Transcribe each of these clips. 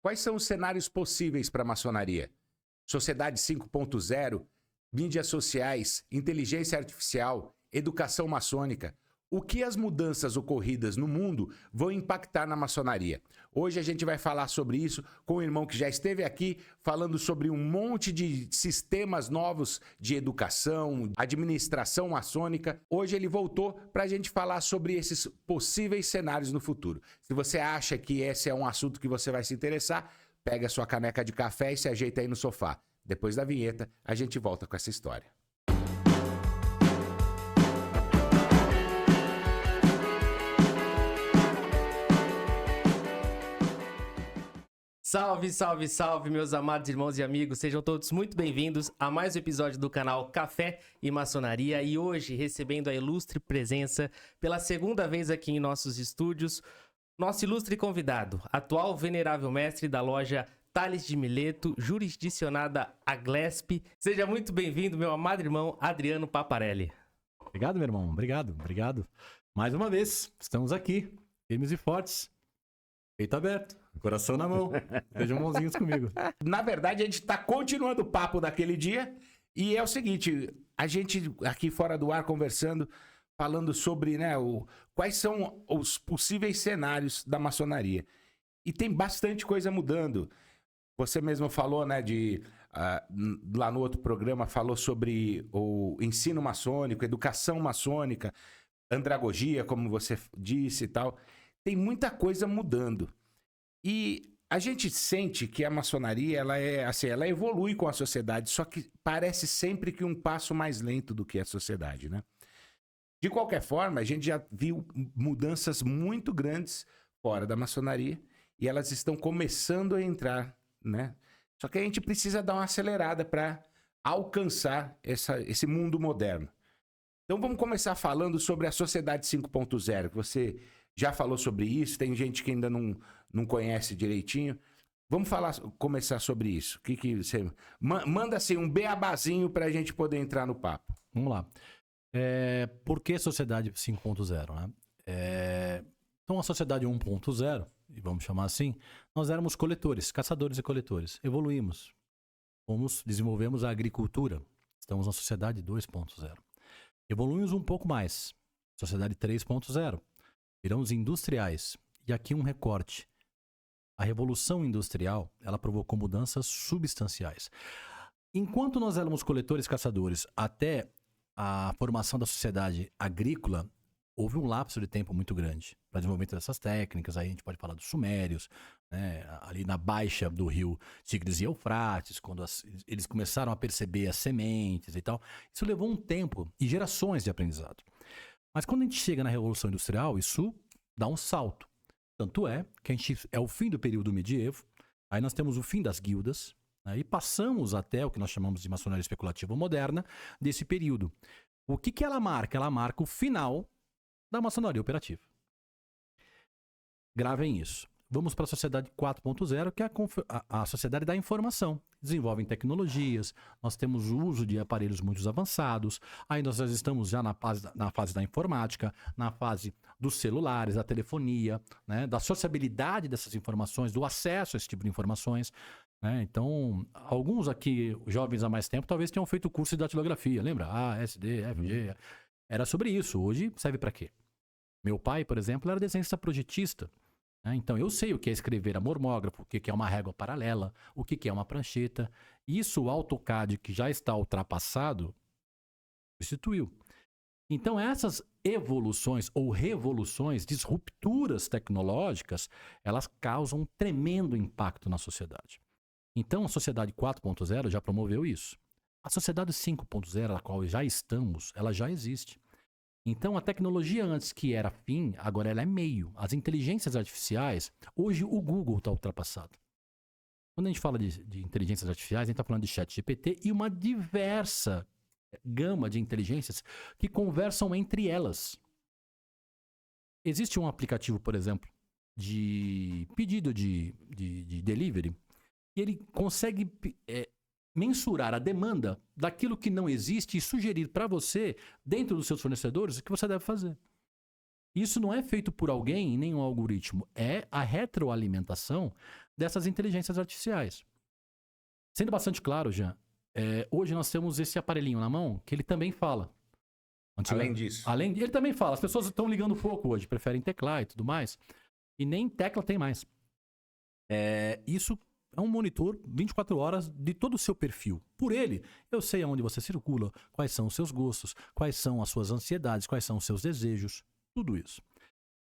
Quais são os cenários possíveis para a maçonaria? Sociedade 5.0, mídias sociais, inteligência artificial, educação maçônica. O que as mudanças ocorridas no mundo vão impactar na maçonaria? Hoje a gente vai falar sobre isso com um irmão que já esteve aqui falando sobre um monte de sistemas novos de educação, administração maçônica. Hoje ele voltou para a gente falar sobre esses possíveis cenários no futuro. Se você acha que esse é um assunto que você vai se interessar, pega a sua caneca de café e se ajeita aí no sofá. Depois da vinheta, a gente volta com essa história. Salve, salve, salve, meus amados irmãos e amigos. Sejam todos muito bem-vindos a mais um episódio do canal Café e Maçonaria. E hoje, recebendo a ilustre presença, pela segunda vez aqui em nossos estúdios, nosso ilustre convidado, atual venerável mestre da loja Tales de Mileto, jurisdicionada a Glesp. Seja muito bem-vindo, meu amado irmão Adriano Paparelli. Obrigado, meu irmão. Obrigado. Mais uma vez, estamos aqui, firmes e fortes, peito aberto, coração na mão. Sejam bonzinhos comigo. Na verdade, a gente está continuando o papo daquele dia e é o seguinte, a gente aqui fora do ar conversando, falando sobre quais são os possíveis cenários da maçonaria. E tem bastante coisa mudando. Você mesmo falou, lá no outro programa, falou sobre o ensino maçônico, educação maçônica, andragogia, como você disse e tal. Tem muita coisa mudando. E a gente sente que a maçonaria, ela evolui com a sociedade, só que parece sempre que um passo mais lento do que a sociedade, né? De qualquer forma, a gente já viu mudanças muito grandes fora da maçonaria e elas estão começando a entrar, né? Só que a gente precisa dar uma acelerada para alcançar esse mundo moderno. Então vamos começar falando sobre a Sociedade 5.0, que você já falou sobre isso, tem gente que ainda não conhece direitinho. Vamos começar sobre isso. Que você manda assim um beabazinho para a gente poder entrar no papo. Vamos lá. Por que Sociedade 5.0, né? Então a Sociedade 1.0, e vamos chamar assim, nós éramos coletores, caçadores e coletores. Evoluímos. Desenvolvemos a agricultura. Estamos na Sociedade 2.0. Evoluímos um pouco mais. Sociedade 3.0. Viramos industriais. E aqui um recorte. A Revolução Industrial, ela provocou mudanças substanciais. Enquanto nós éramos coletores e caçadores até a formação da sociedade agrícola, houve um lapso de tempo muito grande para desenvolvimento dessas técnicas. Aí a gente pode falar dos sumérios, né? Ali na baixa do rio Tigres e Eufrates, quando eles começaram a perceber as sementes e tal. Isso levou um tempo e gerações de aprendizado. Mas quando a gente chega na Revolução Industrial, isso dá um salto. Tanto é que é o fim do período medievo, aí nós temos o fim das guildas, né? E passamos até o que nós chamamos de maçonaria especulativa moderna desse período. O que ela marca? Ela marca o final da maçonaria operativa. Gravem isso. Vamos para a Sociedade 4.0, que é a sociedade da informação. Desenvolvem tecnologias, nós temos o uso de aparelhos muito avançados, aí nós estamos já na fase da informática, na fase dos celulares, da telefonia, né, da sociabilidade dessas informações, do acesso a esse tipo de informações. Né? Então, alguns aqui, jovens há mais tempo, talvez tenham feito curso de datilografia, lembra? A, S, D, F, G. Era sobre isso. Hoje serve para quê? Meu pai, por exemplo, era desenhista projetista. Então, eu sei o que é escrever a mormógrafo, o que é uma régua paralela, o que é uma prancheta. Isso o AutoCAD, que já está ultrapassado, substituiu. Então, essas evoluções ou revoluções, disrupturas tecnológicas, elas causam um tremendo impacto na sociedade. Então, a Sociedade 4.0 já promoveu isso. A Sociedade 5.0, a qual já estamos, ela já existe. Então, a tecnologia antes que era fim, agora ela é meio. As inteligências artificiais, hoje o Google está ultrapassado. Quando a gente fala de inteligências artificiais, a gente está falando de ChatGPT e uma diversa gama de inteligências que conversam entre elas. Existe um aplicativo, por exemplo, de pedido de delivery, e ele consegue mensurar a demanda daquilo que não existe e sugerir para você, dentro dos seus fornecedores, o que você deve fazer. Isso não é feito por alguém, nem um algoritmo. É a retroalimentação dessas inteligências artificiais. Sendo bastante claro, Jean, hoje nós temos esse aparelhinho na mão que ele também fala. Além disso. Ele também fala. As pessoas estão ligando pouco hoje, preferem teclar e tudo mais. E nem tecla tem mais. Isso é um monitor 24 horas de todo o seu perfil. Por ele, eu sei aonde você circula, quais são os seus gostos, quais são as suas ansiedades, quais são os seus desejos, tudo isso.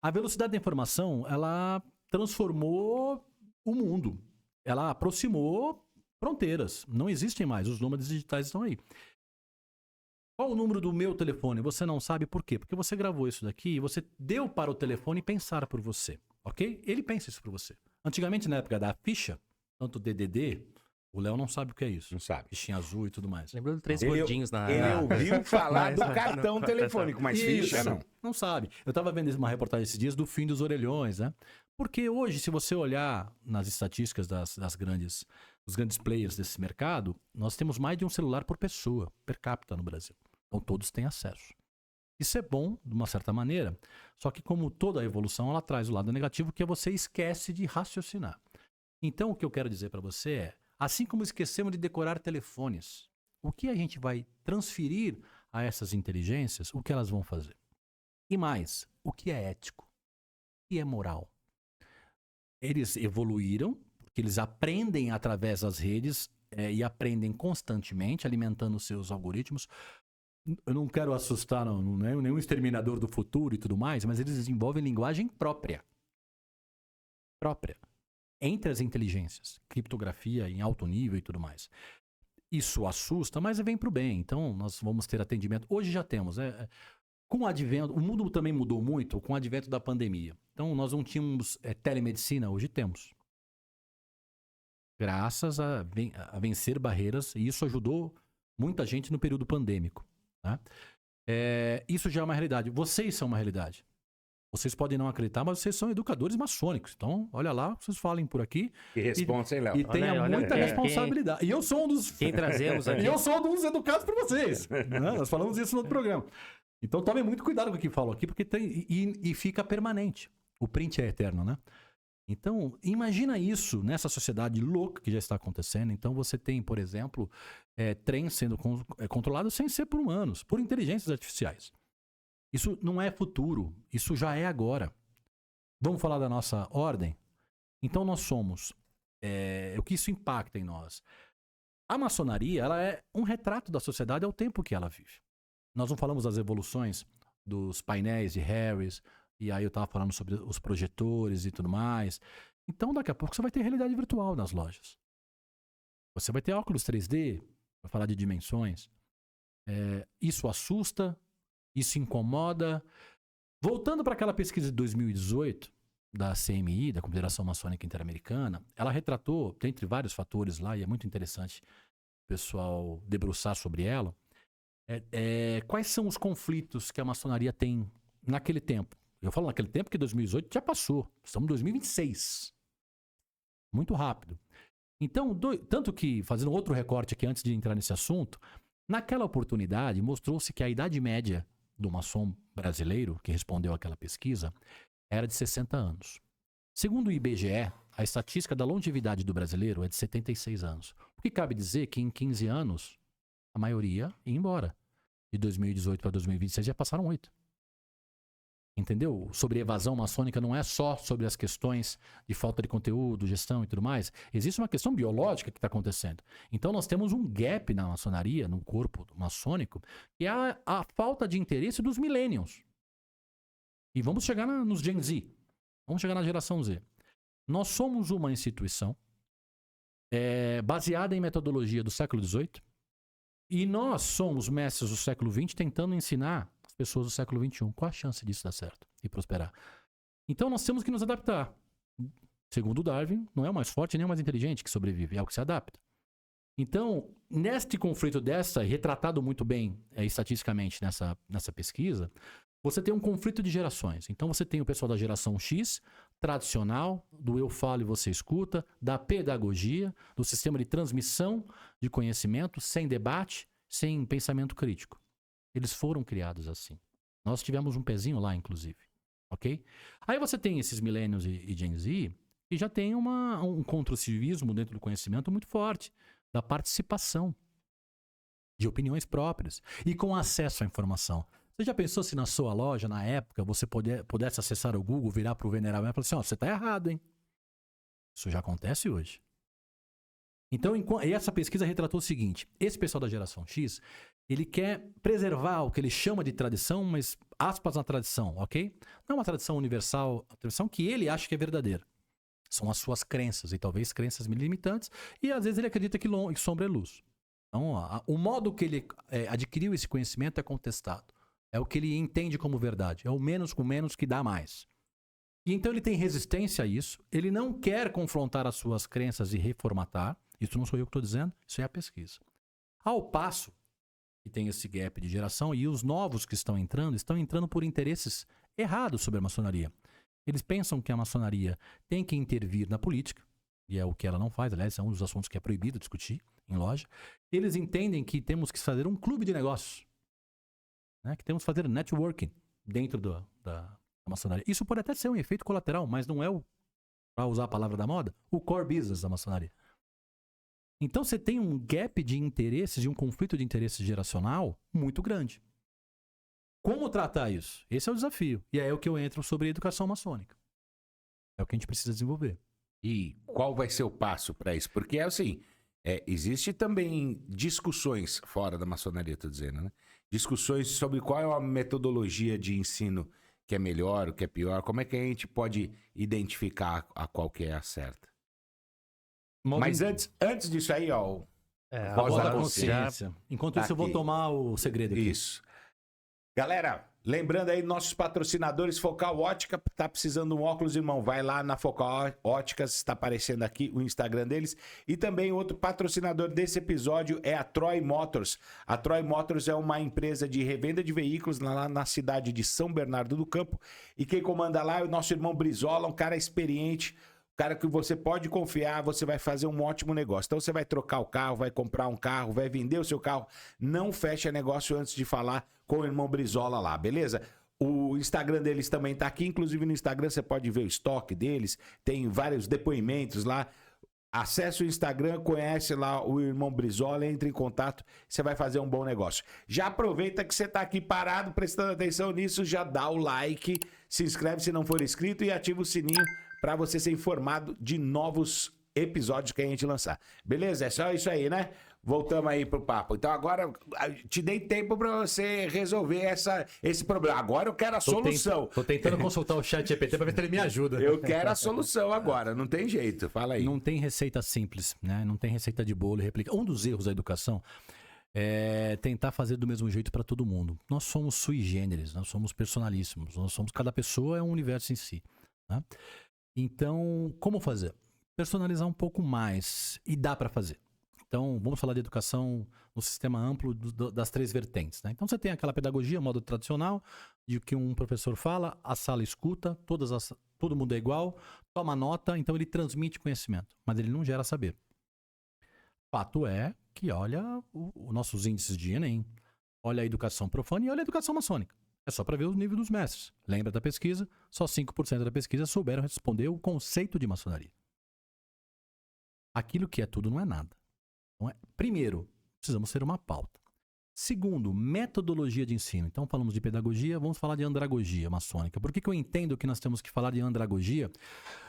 A velocidade da informação, ela transformou o mundo. Ela aproximou fronteiras. Não existem mais, os nômades digitais estão aí. Qual o número do meu telefone? Você não sabe por quê? Porque você gravou isso daqui e você deu para o telefone pensar por você, ok? Ele pensa isso por você. Antigamente, na época da ficha, tanto DDD, o Léo não sabe o que é isso. Não sabe. Fichinha azul e tudo mais. Lembrou de 3 gordinhos na... Ele ouviu falar do cartão telefônico, mas ficha não. Não sabe. Eu estava vendo uma reportagem esses dias do fim dos orelhões, né? Porque hoje, se você olhar nas estatísticas dos grandes players desse mercado, nós temos mais de um celular por pessoa, per capita no Brasil. Então todos têm acesso. Isso é bom, de uma certa maneira, só que como toda a evolução, ela traz o lado negativo, que é você esquece de raciocinar. Então o que eu quero dizer para você é, assim como esquecemos de decorar telefones, o que a gente vai transferir a essas inteligências, o que elas vão fazer? E mais, o que é ético? O que é moral? Eles evoluíram, porque eles aprendem através das redes e aprendem constantemente, alimentando os seus algoritmos. Eu não quero assustar nenhum exterminador do futuro e tudo mais, mas eles desenvolvem linguagem própria. Entre as inteligências, criptografia em alto nível e tudo mais. Isso assusta, mas vem para o bem. Então, nós vamos ter atendimento. Hoje já temos. Com o advento, o mundo também mudou muito com o advento da pandemia. Então, nós não tínhamos telemedicina, hoje temos. Graças a vencer barreiras, e isso ajudou muita gente no período pandêmico. Né? Isso já é uma realidade. Vocês são uma realidade. Vocês podem não acreditar, mas vocês são educadores maçônicos. Então, olha lá, vocês falem por aqui. Que responsa, hein, Léo? E tenha muita responsabilidade. E eu sou um dos... Quem trazemos aqui? E eu sou um dos educados por vocês. Né? Nós falamos isso no outro programa. Então, tomem muito cuidado com o que falo aqui, porque tem... E fica permanente. O print é eterno, né? Então, imagina isso nessa sociedade louca que já está acontecendo. Então, você tem, por exemplo, trens sendo controlados sem ser por humanos, por inteligências artificiais. Isso não é futuro, isso já é agora. Vamos falar da nossa ordem? Então, nós somos... o que isso impacta em nós? A maçonaria, ela é um retrato da sociedade ao tempo que ela vive. Nós não falamos das evoluções dos painéis de Harris... E aí eu estava falando sobre os projetores e tudo mais. Então, daqui a pouco você vai ter realidade virtual nas lojas. Você vai ter óculos 3D, para falar de dimensões. Isso assusta, isso incomoda. Voltando para aquela pesquisa de 2018, da CMI, da Confederação Maçônica Interamericana, ela retratou, dentre vários fatores lá, e é muito interessante o pessoal debruçar sobre ela, quais são os conflitos que a maçonaria tem naquele tempo. Eu falo naquele tempo que 2018 já passou. Estamos em 2026. Muito rápido. Então, tanto que, fazendo outro recorte aqui antes de entrar nesse assunto, naquela oportunidade mostrou-se que a idade média do maçom brasileiro, que respondeu àquela pesquisa, era de 60 anos. Segundo o IBGE, a estatística da longevidade do brasileiro é de 76 anos. O que cabe dizer que em 15 anos, a maioria ia embora. De 2018 para 2026 já passaram 8. Entendeu? Sobre evasão maçônica não é só sobre as questões de falta de conteúdo, gestão e tudo mais. Existe uma questão biológica que está acontecendo. Então nós temos um gap na maçonaria, no corpo maçônico, que é a falta de interesse dos millennials. E vamos chegar nos Gen Z. Vamos chegar na geração Z. Nós somos uma instituição baseada em metodologia do século XVIII e nós somos mestres do século XX tentando ensinar pessoas do século XXI. Qual a chance disso dar certo e prosperar? Então nós temos que nos adaptar. Segundo Darwin, não é o mais forte nem o mais inteligente que sobrevive, é o que se adapta. Então, neste conflito retratado muito bem estatisticamente nessa pesquisa, você tem um conflito de gerações. Então você tem o pessoal da geração X, tradicional, do eu falo e você escuta, da pedagogia, do sistema de transmissão de conhecimento, sem debate, sem pensamento crítico. Eles foram criados assim. Nós tivemos um pezinho lá, inclusive. Ok? Aí você tem esses millennials e Gen Z E já tem um construtivismo dentro do conhecimento muito forte, da participação, de opiniões próprias e com acesso à informação. Você já pensou se na sua loja, na época, você pudesse acessar o Google, virar para o venerável e falar assim, ó, você está errado, hein? Isso já acontece hoje. Então, e essa pesquisa retratou o seguinte, esse pessoal da geração X, ele quer preservar o que ele chama de tradição, mas aspas na tradição, ok? Não é uma tradição universal, a tradição que ele acha que é verdadeira. São as suas crenças, e talvez crenças limitantes, e às vezes ele acredita que sombra é luz. Então, o modo que ele adquiriu esse conhecimento é contestado. É o que ele entende como verdade. É o menos com menos que dá mais. E então ele tem resistência a isso, ele não quer confrontar as suas crenças e reformatar. Isso não sou eu que estou dizendo, isso é a pesquisa. Ao passo que tem esse gap de geração e os novos que estão entrando por interesses errados sobre a maçonaria. Eles pensam que a maçonaria tem que intervir na política, e é o que ela não faz, aliás, é um dos assuntos que é proibido discutir em loja. Eles entendem que temos que fazer um clube de negócios, né? Que temos que fazer networking dentro da maçonaria. Isso pode até ser um efeito colateral, mas não é, para usar a palavra da moda, o core business da maçonaria. Então você tem um gap de interesses e um conflito de interesses geracional muito grande. Como tratar isso? Esse é o desafio. E aí é o que eu entro sobre a educação maçônica. É o que a gente precisa desenvolver. E qual vai ser o passo para isso? Porque é assim, existe também discussões fora da maçonaria, estou dizendo, né? Discussões sobre qual é a metodologia de ensino que é melhor, o que é pior. Como é que a gente pode identificar a qual que é a certa? Mas antes disso aí, ó... a voz da consciência. Enquanto tá isso, eu vou aqui. tomar o segredo aqui. Isso. Galera, lembrando aí, nossos patrocinadores, Focal Ótica, tá precisando de um óculos, irmão, vai lá na Focal Óticas, está aparecendo aqui o Instagram deles. E também outro patrocinador desse episódio é a Troy Motors. A Troy Motors é uma empresa de revenda de veículos lá na cidade de São Bernardo do Campo. E quem comanda lá é o nosso irmão Brizola, um cara experiente, cara que você pode confiar, você vai fazer um ótimo negócio. Então você vai trocar o carro, vai comprar um carro, vai vender o seu carro. Não fecha negócio antes de falar com o irmão Brizola lá, beleza? O Instagram deles também tá aqui. Inclusive no Instagram você pode ver o estoque deles. Tem vários depoimentos lá. Acesse o Instagram, conhece lá o irmão Brizola, entre em contato, você vai fazer um bom negócio. Já aproveita que você tá aqui parado, prestando atenção nisso, já dá o like, se inscreve se não for inscrito e ativa o sininho para você ser informado de novos episódios que a gente lançar. Beleza? É só isso aí, né? Voltamos aí pro papo. Então agora te dei tempo para você resolver esse problema. Agora eu quero a solução. Tô tentando consultar o chat GPT para ver se ele me ajuda. Eu quero a solução agora, não tem jeito. Fala aí. Não tem receita simples, né? Não tem receita de bolo e replica. Um dos erros da educação é tentar fazer do mesmo jeito para todo mundo. Nós somos sui generis, nós somos personalíssimos, cada pessoa é um universo em si, né? Então, como fazer? Personalizar um pouco mais, e dá para fazer. Então, vamos falar de educação no sistema amplo das três vertentes, né? Então, você tem aquela pedagogia, modo tradicional, de que um professor fala, a sala escuta, todo mundo é igual, toma nota, então ele transmite conhecimento, mas ele não gera saber. Fato é que olha os nossos índices de Enem, olha a educação profana e olha a educação maçônica. É só para ver o nível dos mestres. Lembra da pesquisa? Só 5% da pesquisa souberam responder o conceito de maçonaria. Aquilo que é tudo não é nada. Então, primeiro, precisamos ter uma pauta. Segundo, metodologia de ensino. Então, falamos de pedagogia, vamos falar de andragogia maçônica. Por que eu entendo que nós temos que falar de andragogia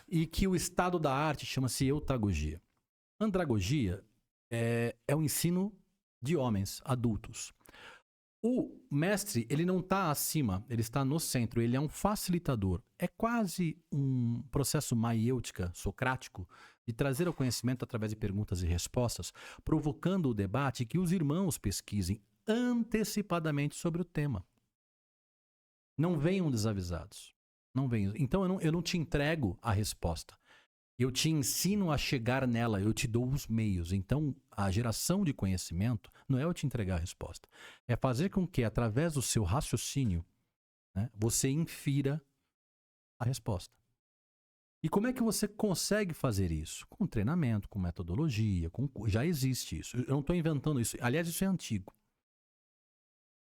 e que o estado da arte chama-se eutagogia? Andragogia é o ensino de homens adultos. O mestre, ele não está acima, ele está no centro, ele é um facilitador. É quase um processo maiêutica, socrático, de trazer ao conhecimento através de perguntas e respostas, provocando o debate que os irmãos pesquisem antecipadamente sobre o tema. Não venham desavisados. Não venham. Então eu não te entrego a resposta. Eu te ensino a chegar nela, eu te dou os meios. Então, a geração de conhecimento não é eu te entregar a resposta. É fazer com que, através do seu raciocínio, né, você infira a resposta. E como é que você consegue fazer isso? Com treinamento, com metodologia, já existe isso. Eu não estou inventando isso. Aliás, isso é antigo.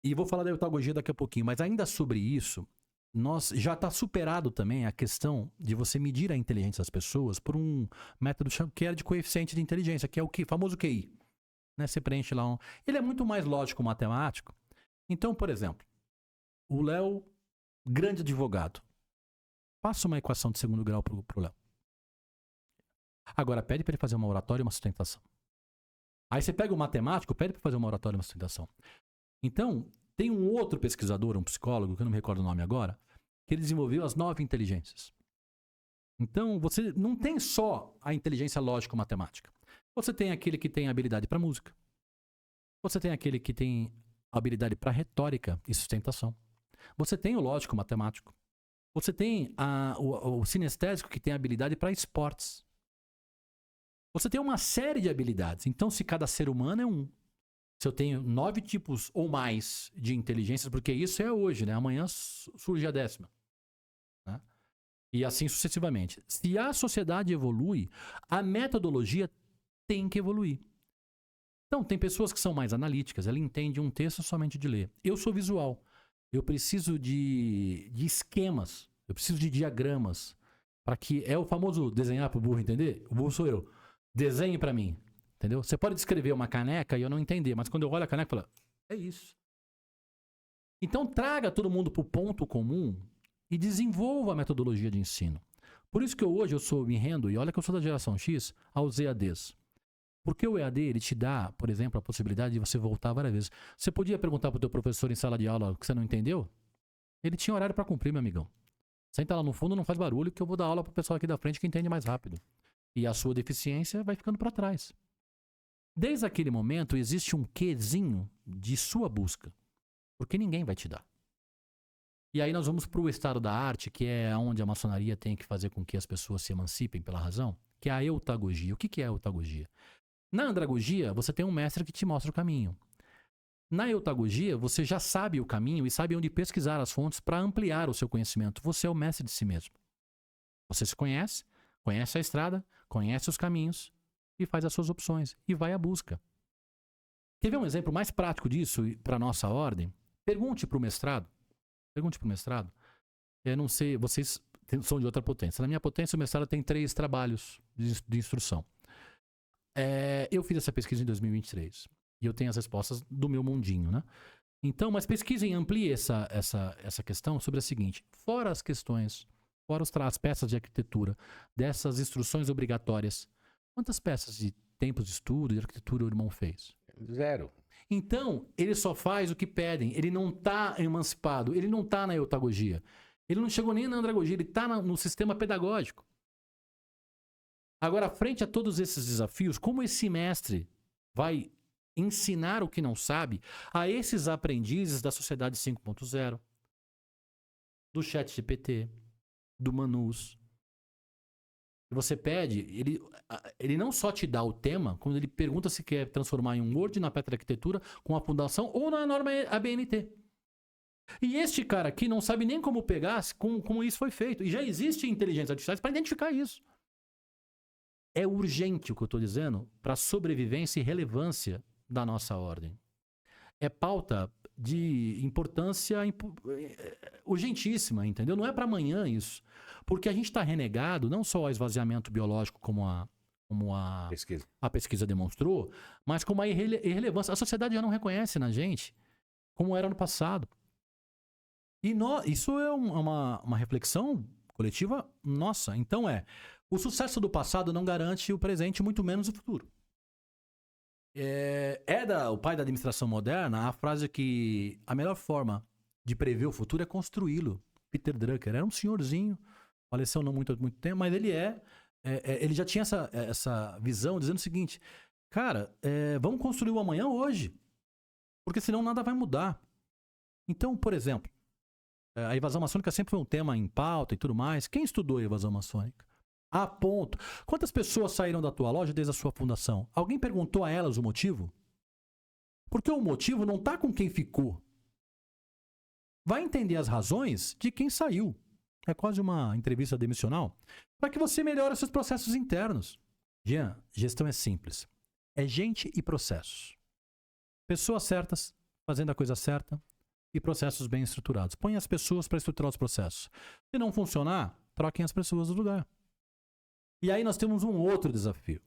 E vou falar da eutagogia daqui a pouquinho, mas ainda sobre isso, nós já está superado também a questão de você medir a inteligência das pessoas por um método que era de coeficiente de inteligência, que é o famoso QI. Né? Você preenche lá Ele é muito mais lógico matemático. Então, por exemplo, o Léo, grande advogado, passa uma equação de segundo grau pro Léo. Agora pede para ele fazer uma oratória e uma sustentação. Aí você pega o matemático, pede para fazer uma oratória e uma sustentação. Então, tem um outro pesquisador, um psicólogo, que eu não me recordo o nome agora, que ele desenvolveu as 9 inteligências. Então, você não tem só a inteligência lógico-matemática. Você tem aquele que tem habilidade para música. Você tem aquele que tem habilidade para retórica e sustentação. Você tem o lógico-matemático. Você tem o sinestésico que tem habilidade para esportes. Você tem uma série de habilidades. Então, se cada ser humano é um. Se eu tenho 9 tipos ou mais de inteligências, porque isso é hoje, né? Amanhã surge a 10ª. Né? E assim sucessivamente. Se a sociedade evolui, a metodologia tem que evoluir. Então, tem pessoas que são mais analíticas. Ela entende um texto somente de ler. Eu sou visual. Eu preciso de esquemas. Eu preciso de diagramas. Para que... É o famoso desenhar para o burro entender? O burro sou eu. Desenhe para mim, entendeu? Você pode descrever uma caneca e eu não entender, mas quando eu olho a caneca, eu falo, é isso. Então traga todo mundo para o ponto comum e desenvolva a metodologia de ensino. Por isso que hoje eu me rendo, e olha que eu sou da geração X, aos EADs. Porque o EAD, ele te dá, por exemplo, a possibilidade de você voltar várias vezes. Você podia perguntar para o teu professor em sala de aula o que você não entendeu? Ele tinha horário para cumprir, meu amigão. Senta lá no fundo, não faz barulho, que eu vou dar aula para o pessoal aqui da frente que entende mais rápido. E a sua deficiência vai ficando para trás. Desde aquele momento, existe um quezinho de sua busca. Porque ninguém vai te dar. E aí nós vamos para o estado da arte, que é onde a maçonaria tem que fazer com que as pessoas se emancipem pela razão, que é a eutagogia. O que é a eutagogia? Na andragogia, você tem um mestre que te mostra o caminho. Na eutagogia, você já sabe o caminho e sabe onde pesquisar as fontes para ampliar o seu conhecimento. Você é o mestre de si mesmo. Você se conhece, conhece a estrada, conhece os caminhos e faz as suas opções e vai à busca. Quer ver um exemplo mais prático disso para a nossa ordem? Pergunte para o mestrado. Pergunte para o mestrado. Eu não sei, vocês são de outra potência. Na minha potência, o mestrado tem 3 trabalhos de instrução. Eu fiz essa pesquisa em 2023 e eu tenho as respostas do meu mundinho, né? Então, mas pesquisem, amplie essa questão sobre a seguinte. Fora as questões, fora as peças de arquitetura, dessas instruções obrigatórias, quantas peças de tempos de estudo de arquitetura o irmão fez? 0. Então, ele só faz o que pedem. Ele não está emancipado, ele não está na eutagogia. Ele não chegou nem na andragogia, ele está no sistema pedagógico. Agora, frente a todos esses desafios, como esse mestre vai ensinar o que não sabe a esses aprendizes da sociedade 5.0, do ChatGPT, do Manus? Você pede, ele não só te dá o tema, quando ele pergunta se quer transformar em um Word na Petra Arquitetura com a fundação ou na norma ABNT. E este cara aqui não sabe nem como pegar, como isso foi feito. E já existe inteligência artificial para identificar isso. É urgente o que eu estou dizendo para a sobrevivência e relevância da nossa ordem. É pauta de importância urgentíssima, entendeu? Não é para amanhã isso. Porque a gente está renegado não só ao esvaziamento biológico como a pesquisa demonstrou, mas como a irrelevância. A sociedade já não reconhece na gente como era no passado. E isso é uma reflexão coletiva nossa. Então o sucesso do passado não garante o presente, muito menos o futuro. O pai da administração moderna a frase que a melhor forma de prever o futuro é construí-lo. Peter Drucker era um senhorzinho, faleceu não muito tempo, mas ele já tinha essa visão dizendo o seguinte, cara, vamos construir o amanhã hoje, porque senão nada vai mudar. Então, por exemplo, a evasão maçônica sempre foi um tema em pauta e tudo mais. Quem estudou a evasão maçônica? A ponto. Quantas pessoas saíram da tua loja desde a sua fundação? Alguém perguntou a elas o motivo? Porque o motivo não está com quem ficou. Vai entender as razões de quem saiu. É quase uma entrevista demissional. Para que você melhore seus processos internos. Jean, gestão é simples. É gente e processos. Pessoas certas, fazendo a coisa certa, e processos bem estruturados. Põe as pessoas para estruturar os processos. Se não funcionar, troquem as pessoas do lugar. E aí nós temos um outro desafio.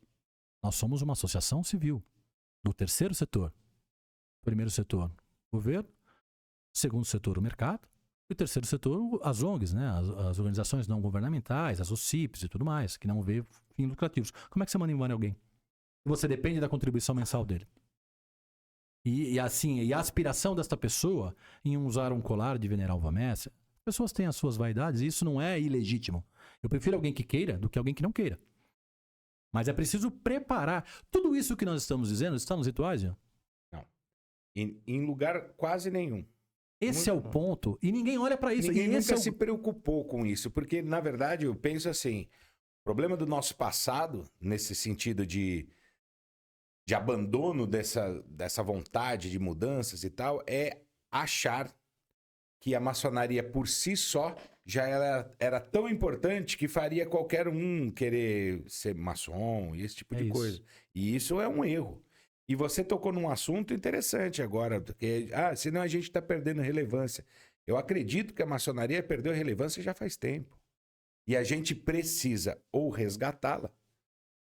Nós somos uma associação civil do terceiro setor. Primeiro setor, governo. Segundo setor, o mercado. E o terceiro setor, as ONGs, né? As organizações não governamentais, as OCIPs e tudo mais, que não vê fins lucrativos. Como é que você manda embora alguém? Você depende da contribuição mensal dele. E a aspiração desta pessoa em usar um colar de venerar uva mestra, as pessoas têm as suas vaidades e isso não é ilegítimo. Eu prefiro alguém que queira do que alguém que não queira. Mas é preciso preparar. Tudo isso que nós estamos dizendo está nos rituais, Jean? Não. Em lugar quase nenhum. Esse é o ponto. E ninguém olha para isso. Ninguém e esse nunca é o... se preocupou com isso. Porque, na verdade, eu penso assim, o problema do nosso passado, nesse sentido de abandono dessa vontade de mudanças e tal, é achar que a maçonaria por si só já era tão importante que faria qualquer um querer ser maçom e esse tipo de coisa. E isso é um erro. E você tocou num assunto interessante agora, porque senão a gente está perdendo relevância. Eu acredito que a maçonaria perdeu relevância já faz tempo. E a gente precisa ou resgatá-la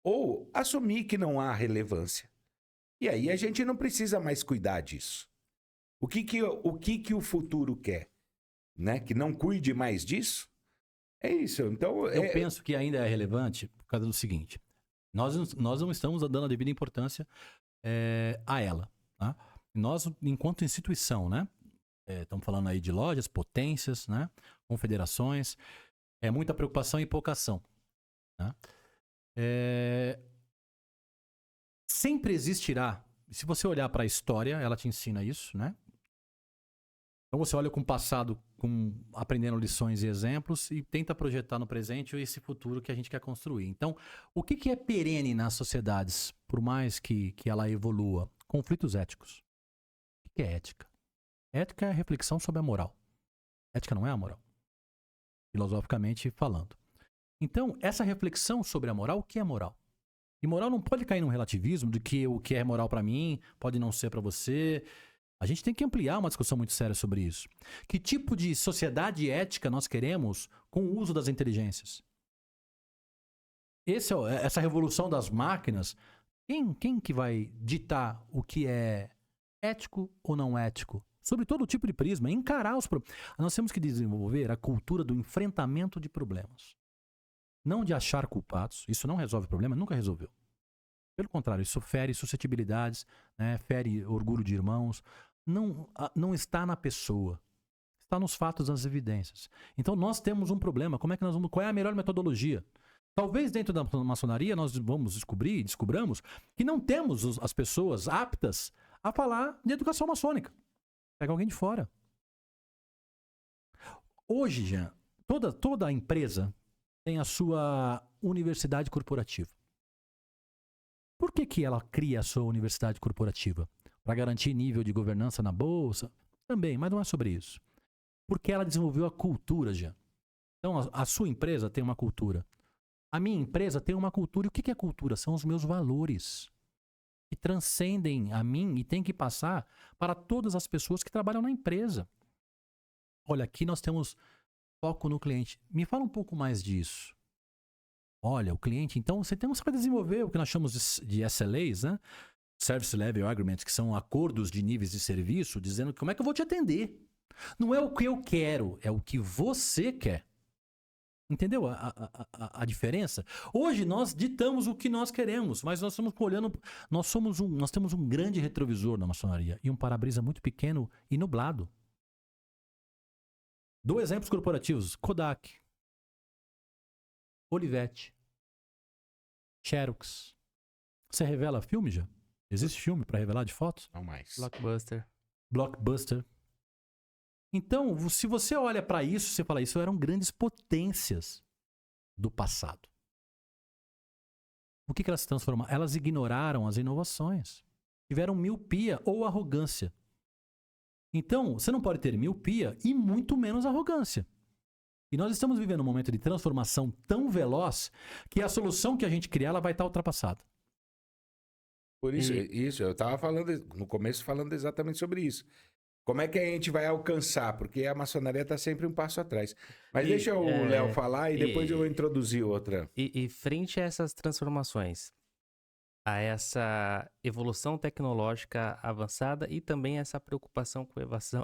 ou assumir que não há relevância. E aí a gente não precisa mais cuidar disso. O que o futuro quer? Né? Que não cuide mais disso? É isso. Então, eu penso que ainda é relevante por causa do seguinte. Nós não estamos dando a devida importância a ela. Tá? Nós, enquanto instituição, né? Estamos falando aí de lojas, potências, né? Confederações. É muita preocupação e pouca ação. Né? Sempre existirá. Se você olhar para a história, ela te ensina isso, né? Então você olha com o passado, aprendendo lições e exemplos e tenta projetar no presente esse futuro que a gente quer construir. Então, o que é perene nas sociedades, por mais que ela evolua? Conflitos éticos. O que é ética? Ética é a reflexão sobre a moral. Ética não é a moral, filosoficamente falando. Então, essa reflexão sobre a moral, o que é moral? E moral não pode cair num relativismo de que o que é moral para mim pode não ser para você. A gente tem que ampliar uma discussão muito séria sobre isso. Que tipo de sociedade ética nós queremos com o uso das inteligências? Essa revolução das máquinas, quem que vai ditar o que é ético ou não ético? Sobre todo tipo de prisma, encarar os problemas. Nós temos que desenvolver a cultura do enfrentamento de problemas. Não de achar culpados. Isso não resolve o problema, nunca resolveu. Pelo contrário, isso fere suscetibilidades, né? Fere orgulho de irmãos. Não está na pessoa. Está nos fatos, nas evidências. Então nós temos um problema. Qual é a melhor metodologia? Talvez dentro da maçonaria nós descobramos que não temos as pessoas aptas a falar de educação maçônica. Pega alguém de fora. Hoje, Jean, toda empresa tem a sua universidade corporativa. Por que ela cria a sua universidade corporativa? Para garantir nível de governança na bolsa? Também, mas não é sobre isso. Porque ela desenvolveu a cultura, Jean. Então, a sua empresa tem uma cultura. A minha empresa tem uma cultura. E o que é cultura? São os meus valores. Que transcendem a mim e tem que passar para todas as pessoas que trabalham na empresa. Olha, aqui nós temos foco no cliente. Me fala um pouco mais disso. Olha, o cliente, então, você vai desenvolver o que nós chamamos de SLAs, né? Service Level Agreements, que são acordos de níveis de serviço, dizendo como é que eu vou te atender. Não é o que eu quero, é o que você quer. Entendeu a diferença? Hoje nós ditamos o que nós queremos, mas nós estamos olhando, nós temos um grande retrovisor na maçonaria e um para-brisa muito pequeno e nublado. Dou exemplos corporativos: Kodak, Olivetti, Xerox. Você revela filme já? Existe filme para revelar de fotos? Não mais. Blockbuster. Então, se você olha para isso, você fala, isso eram grandes potências do passado. O que elas se transformaram? Elas ignoraram as inovações. Tiveram miopia ou arrogância. Então, você não pode ter miopia e muito menos arrogância. E nós estamos vivendo um momento de transformação tão veloz que a solução que a gente criar ela vai estar ultrapassada. Por isso, eu estava falando no começo exatamente sobre isso. Como é que a gente vai alcançar? Porque a maçonaria está sempre um passo atrás. Mas E, deixa o é, Léo falar e depois e- eu vou introduzir outra. E frente a essas transformações, a essa evolução tecnológica avançada e também essa preocupação com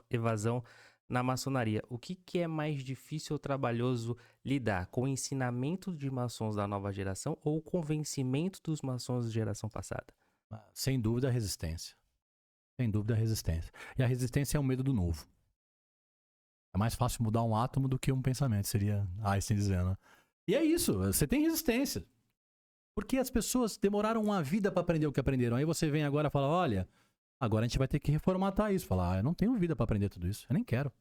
evasão na maçonaria, o que é mais difícil ou trabalhoso lidar? Com o ensinamento de maçons da nova geração ou o convencimento dos maçons de geração passada? Sem dúvida, a resistência. Sem dúvida, a resistência. E a resistência é o medo do novo. É mais fácil mudar um átomo do que um pensamento, seria Einstein dizendo. Né? E é isso, você tem resistência. Porque as pessoas demoraram uma vida para aprender o que aprenderam. Aí você vem agora e fala, olha, agora a gente vai ter que reformatar isso. Falar, eu não tenho vida para aprender tudo isso. Eu nem quero.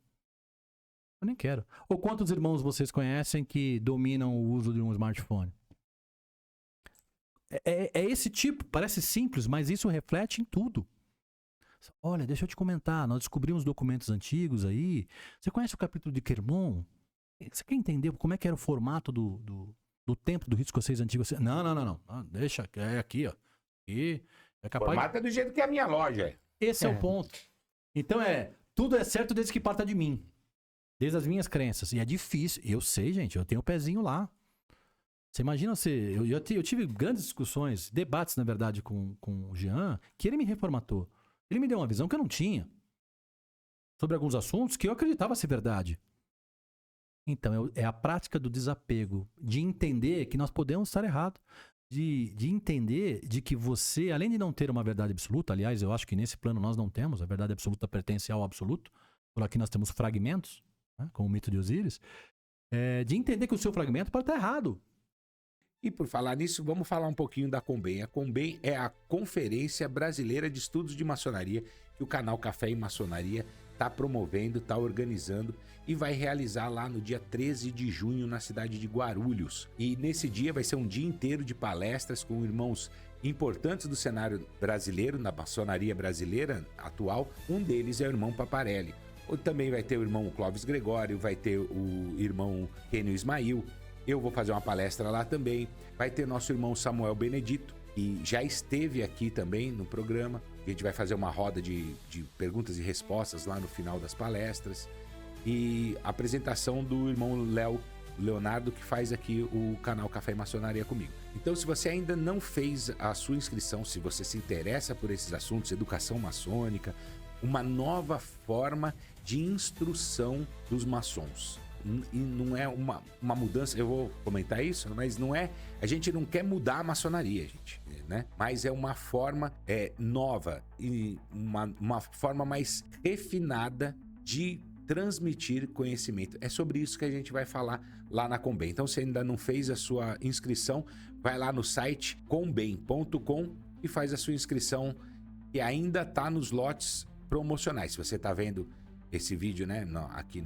Eu nem quero. Ou quantos irmãos vocês conhecem que dominam o uso de um smartphone? É esse tipo, parece simples, mas isso reflete em tudo. Olha, deixa eu te comentar, nós descobrimos documentos antigos aí. Você conhece o capítulo de Quermon? Você quer entender como é que era o formato do templo do rito escocês antigo? Não. Deixa, é aqui, ó. E é capaz. Formata do jeito que é a minha loja. Esse é o ponto. Então tudo é certo desde que parta de mim. Desde as minhas crenças. E é difícil. Eu sei, gente, eu tenho o pezinho lá. Você imagina eu tive grandes discussões, debates, na verdade, com o Jean, que ele me reformatou. Ele me deu uma visão que eu não tinha. Sobre alguns assuntos que eu acreditava ser verdade. Então, é a prática do desapego. De entender que nós podemos estar errados. De entender de que você, além de não ter uma verdade absoluta, aliás, eu acho que nesse plano nós não temos, a verdade absoluta pertence ao absoluto. Por aqui nós temos fragmentos, né, como o mito de Osíris. De entender que o seu fragmento pode estar errado. E por falar nisso, vamos falar um pouquinho da Conbem. A Conbem é a Conferência Brasileira de Estudos de Maçonaria que o canal Café e Maçonaria está promovendo, está organizando e vai realizar lá no dia 13 de junho na cidade de Guarulhos. E nesse dia vai ser um dia inteiro de palestras com irmãos importantes do cenário brasileiro, na maçonaria brasileira atual. Um deles é o irmão Paparelli. Também vai ter o irmão Clóvis Gregório, vai ter o irmão Kenio Ismail. Eu vou fazer uma palestra lá também. Vai ter nosso irmão Samuel Benedito, que já esteve aqui também no programa. A gente vai fazer uma roda de perguntas e respostas lá no final das palestras. E a apresentação do irmão Leonardo, que faz aqui o canal Café e Maçonaria comigo. Então, se você ainda não fez a sua inscrição, se você se interessa por esses assuntos, educação maçônica, uma nova forma de instrução dos maçons. E não é uma mudança, eu vou comentar isso, mas não é, a gente não quer mudar a maçonaria, gente, né? Mas é uma forma nova e uma forma mais refinada de transmitir conhecimento. É sobre isso que a gente vai falar lá na Conbem. Então, se ainda não fez a sua inscrição, vai lá no site conbem.com e faz a sua inscrição, que ainda está nos lotes promocionais. Se você está vendo esse vídeo, né, aqui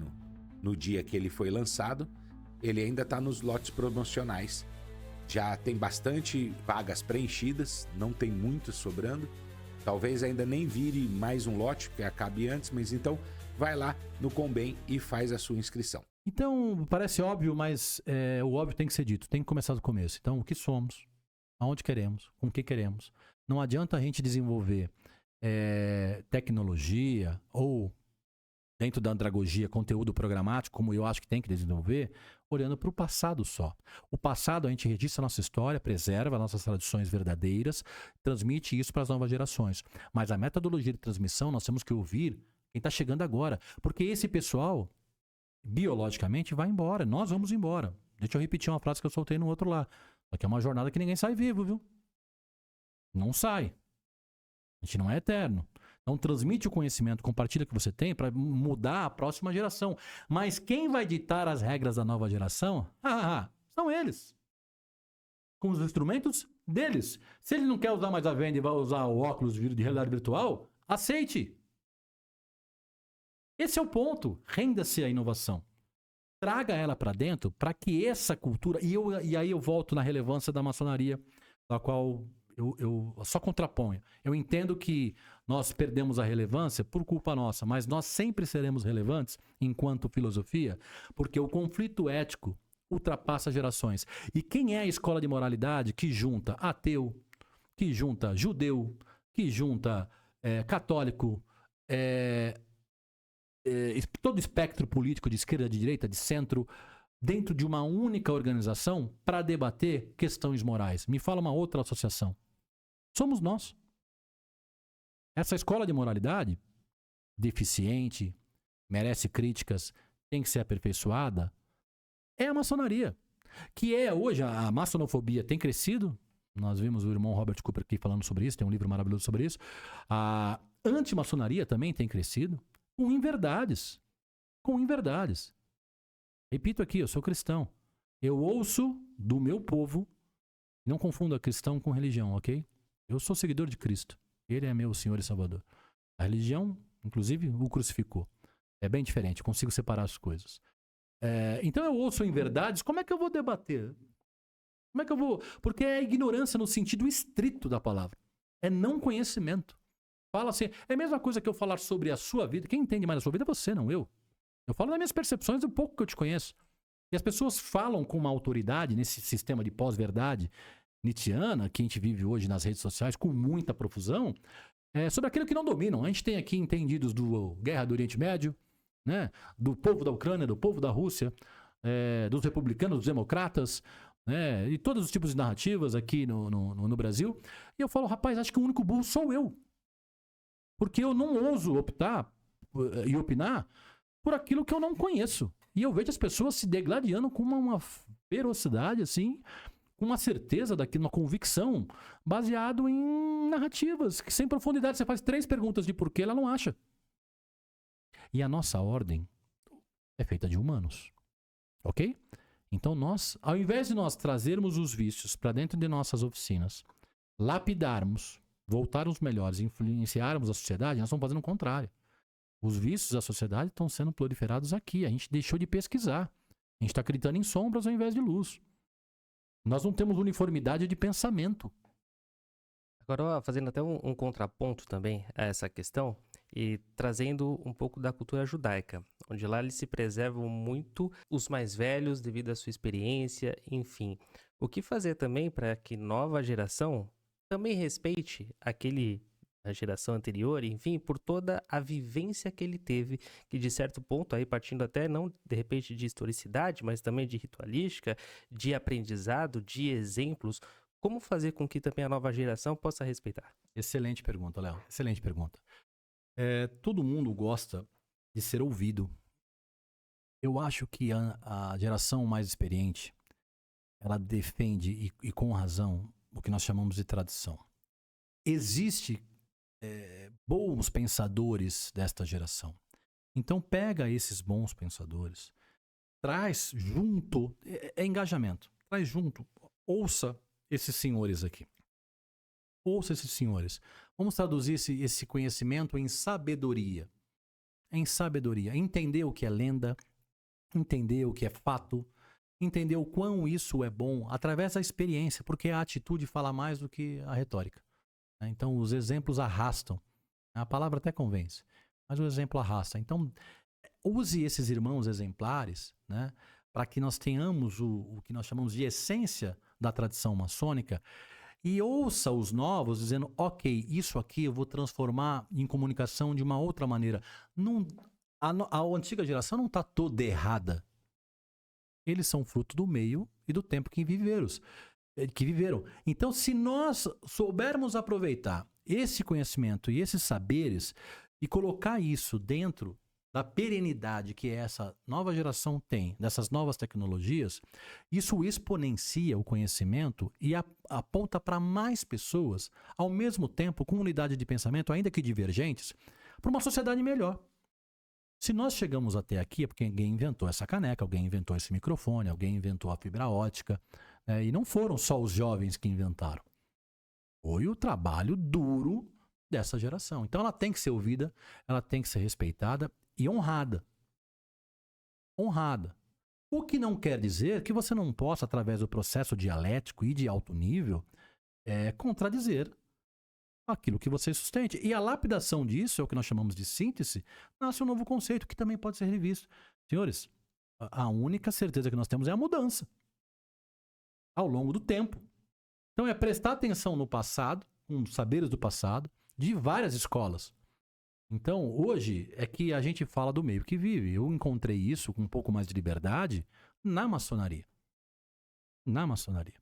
no dia que ele foi lançado, ele ainda está nos lotes promocionais. Já tem bastante vagas preenchidas, não tem muitas sobrando. Talvez ainda nem vire mais um lote, que acabe antes, mas então vai lá no Conbem e faz a sua inscrição. Então, parece óbvio, mas o óbvio tem que ser dito, tem que começar do começo. Então, o que somos? Aonde queremos? Com o que queremos? Não adianta a gente desenvolver tecnologia ou, dentro da andragogia, conteúdo programático, como eu acho que tem que desenvolver, olhando para o passado só. O passado, a gente registra a nossa história, preserva nossas tradições verdadeiras, transmite isso para as novas gerações. Mas a metodologia de transmissão, nós temos que ouvir quem está chegando agora. Porque esse pessoal, biologicamente, vai embora. Nós vamos embora. Deixa eu repetir uma frase que eu soltei no outro lá. Aqui é uma jornada que ninguém sai vivo, viu? Não sai. A gente não é eterno. Então transmite o conhecimento, compartilha o que você tem para mudar a próxima geração. Mas quem vai ditar as regras da nova geração? São eles. Com os instrumentos deles. Se ele não quer usar mais a venda e vai usar o óculos de realidade virtual, aceite. Esse é o ponto. Renda-se à inovação. Traga ela para dentro para que essa cultura... E aí eu volto na relevância da maçonaria, da qual eu só contraponho. Eu entendo que nós perdemos a relevância por culpa nossa, mas nós sempre seremos relevantes enquanto filosofia, porque o conflito ético ultrapassa gerações. E quem é a escola de moralidade que junta ateu, que junta judeu, que junta católico, todo espectro político de esquerda, de direita, de centro, dentro de uma única organização para debater questões morais. Me fala uma outra associação. Somos nós. Essa escola de moralidade, deficiente, merece críticas, tem que ser aperfeiçoada, é a maçonaria. Que é hoje, a maçonofobia tem crescido. Nós vimos o irmão Robert Cooper aqui falando sobre isso, tem um livro maravilhoso sobre isso. A antimaçonaria também tem crescido com inverdades. Com inverdades. Repito aqui, eu sou cristão. Eu ouço do meu povo, não confunda cristão com religião, ok? Eu sou seguidor de Cristo. Ele é meu Senhor e Salvador. A religião, inclusive, o crucificou. É bem diferente, eu consigo separar as coisas. Então eu ouço em verdades, como é que eu vou debater? Como é que eu vou... Porque é ignorância no sentido estrito da palavra. É não conhecimento. Fala assim, é a mesma coisa que eu falar sobre a sua vida. Quem entende mais a sua vida é você, não eu. Eu falo das minhas percepções do pouco que eu te conheço. E as pessoas falam com uma autoridade nesse sistema de pós-verdade nietzschiana que a gente vive hoje nas redes sociais com muita profusão, sobre aquilo que não dominam. A gente tem aqui entendidos do Guerra do Oriente Médio, né? Do povo da Ucrânia, do povo da Rússia, dos republicanos, dos democratas, e todos os tipos de narrativas aqui no Brasil. E eu falo, rapaz, acho que o único burro sou eu. Porque eu não ouso optar e opinar por aquilo que eu não conheço. E eu vejo as pessoas se degladiando com uma ferocidade, assim, com uma certeza daquilo, uma convicção, baseado em narrativas, que sem profundidade. Você faz 3 perguntas de porquê, ela não acha. E a nossa ordem é feita de humanos. Ok? Então nós, ao invés de nós trazermos os vícios para dentro de nossas oficinas, lapidarmos, voltarmos melhores, influenciarmos a sociedade, nós estamos fazendo o contrário. Os vícios da sociedade estão sendo proliferados aqui. A gente deixou de pesquisar. A gente está acreditando em sombras ao invés de luz. Nós não temos uniformidade de pensamento. Agora, fazendo até um contraponto também a essa questão e trazendo um pouco da cultura judaica, onde lá eles se preservam muito os mais velhos devido à sua experiência, enfim. O que fazer também para que nova geração também respeite a geração anterior, enfim, por toda a vivência que ele teve, que de certo ponto, aí partindo até não de repente de historicidade, mas também de ritualística, de aprendizado, de exemplos, como fazer com que também a nova geração possa respeitar? Excelente pergunta, Léo. Excelente pergunta. Todo mundo gosta de ser ouvido. Eu acho que a geração mais experiente, ela defende, e com razão, o que nós chamamos de tradição. Existe bons pensadores desta geração. Então pega esses bons pensadores, traz junto, engajamento, traz junto, ouça esses senhores aqui. Ouça esses senhores. Vamos traduzir esse conhecimento em sabedoria. Em sabedoria. Entender o que é lenda, entender o que é fato, entender o quão isso é bom através da experiência, porque a atitude fala mais do que a retórica. Então os exemplos arrastam. A palavra até convence, mas o exemplo arrasta. Então use esses irmãos exemplares, né, para que nós tenhamos o que nós chamamos de essência da tradição maçônica, e ouça os novos dizendo, ok, isso aqui eu vou transformar em comunicação de uma outra maneira. A antiga geração não está toda errada. Eles são fruto do meio e do tempo que viveram. Então, se nós soubermos aproveitar esse conhecimento e esses saberes e colocar isso dentro da perenidade que essa nova geração tem, dessas novas tecnologias, isso exponencia o conhecimento e aponta para mais pessoas, ao mesmo tempo, com unidade de pensamento, ainda que divergentes, para uma sociedade melhor. Se nós chegamos até aqui é porque alguém inventou essa caneca, alguém inventou esse microfone, alguém inventou a fibra ótica, e não foram só os jovens que inventaram. Foi o trabalho duro dessa geração. Então ela tem que ser ouvida, ela tem que ser respeitada e honrada. Honrada. O que não quer dizer que você não possa, através do processo dialético e de alto nível, contradizer aquilo que você sustente. E a lapidação disso, é o que nós chamamos de síntese, nasce um novo conceito que também pode ser revisto. Senhores, a única certeza que nós temos é a mudança. Ao longo do tempo. Então é prestar atenção no passado, com os saberes do passado, de várias escolas. Então, hoje é que a gente fala do meio que vive. Eu encontrei isso com um pouco mais de liberdade na maçonaria. Na maçonaria.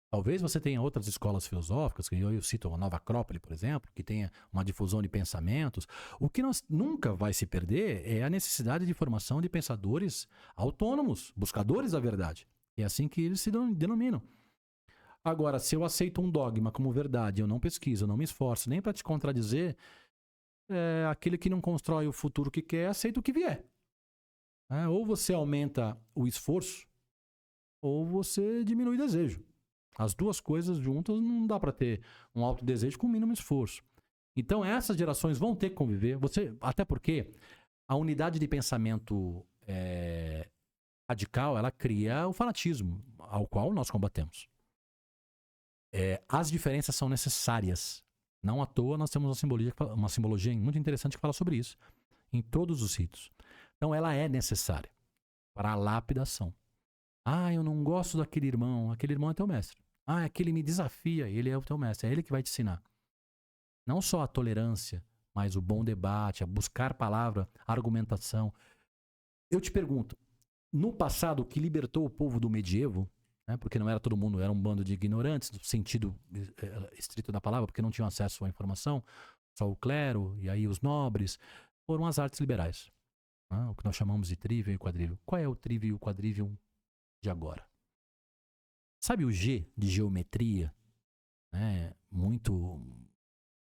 Talvez você tenha outras escolas filosóficas, que eu cito a Nova Acrópole, por exemplo, que tenha uma difusão de pensamentos. O que nós nunca vai se perder é a necessidade de formação de pensadores autônomos, buscadores da verdade. É assim que eles se denominam. Agora, se eu aceito um dogma como verdade, eu não pesquiso, eu não me esforço nem para te contradizer, aquele que não constrói o futuro que quer, aceita o que vier. Ou você aumenta o esforço, ou você diminui o desejo. As duas coisas juntas não dá para ter um alto desejo com o mínimo esforço. Então essas gerações vão ter que conviver. Até porque a unidade de pensamento radical, ela cria o fanatismo, ao qual nós combatemos. As diferenças são necessárias. Não à toa nós temos uma simbologia muito interessante que fala sobre isso em todos os ritos. Então ela é necessária para a lapidação. Eu não gosto daquele irmão é teu mestre. Aquele me desafia, ele é o teu mestre, é ele que vai te ensinar. Não só a tolerância, mas o bom debate, a buscar palavra, a argumentação. Eu te pergunto, no passado, o que libertou o povo do medievo, porque não era todo mundo, era um bando de ignorantes, no sentido estrito da palavra, porque não tinham acesso à informação, só o clero e aí os nobres, foram as artes liberais. O que nós chamamos de trivium e quadrivium. Qual é o trivium e o quadrivium de agora? Sabe o G de geometria? Muito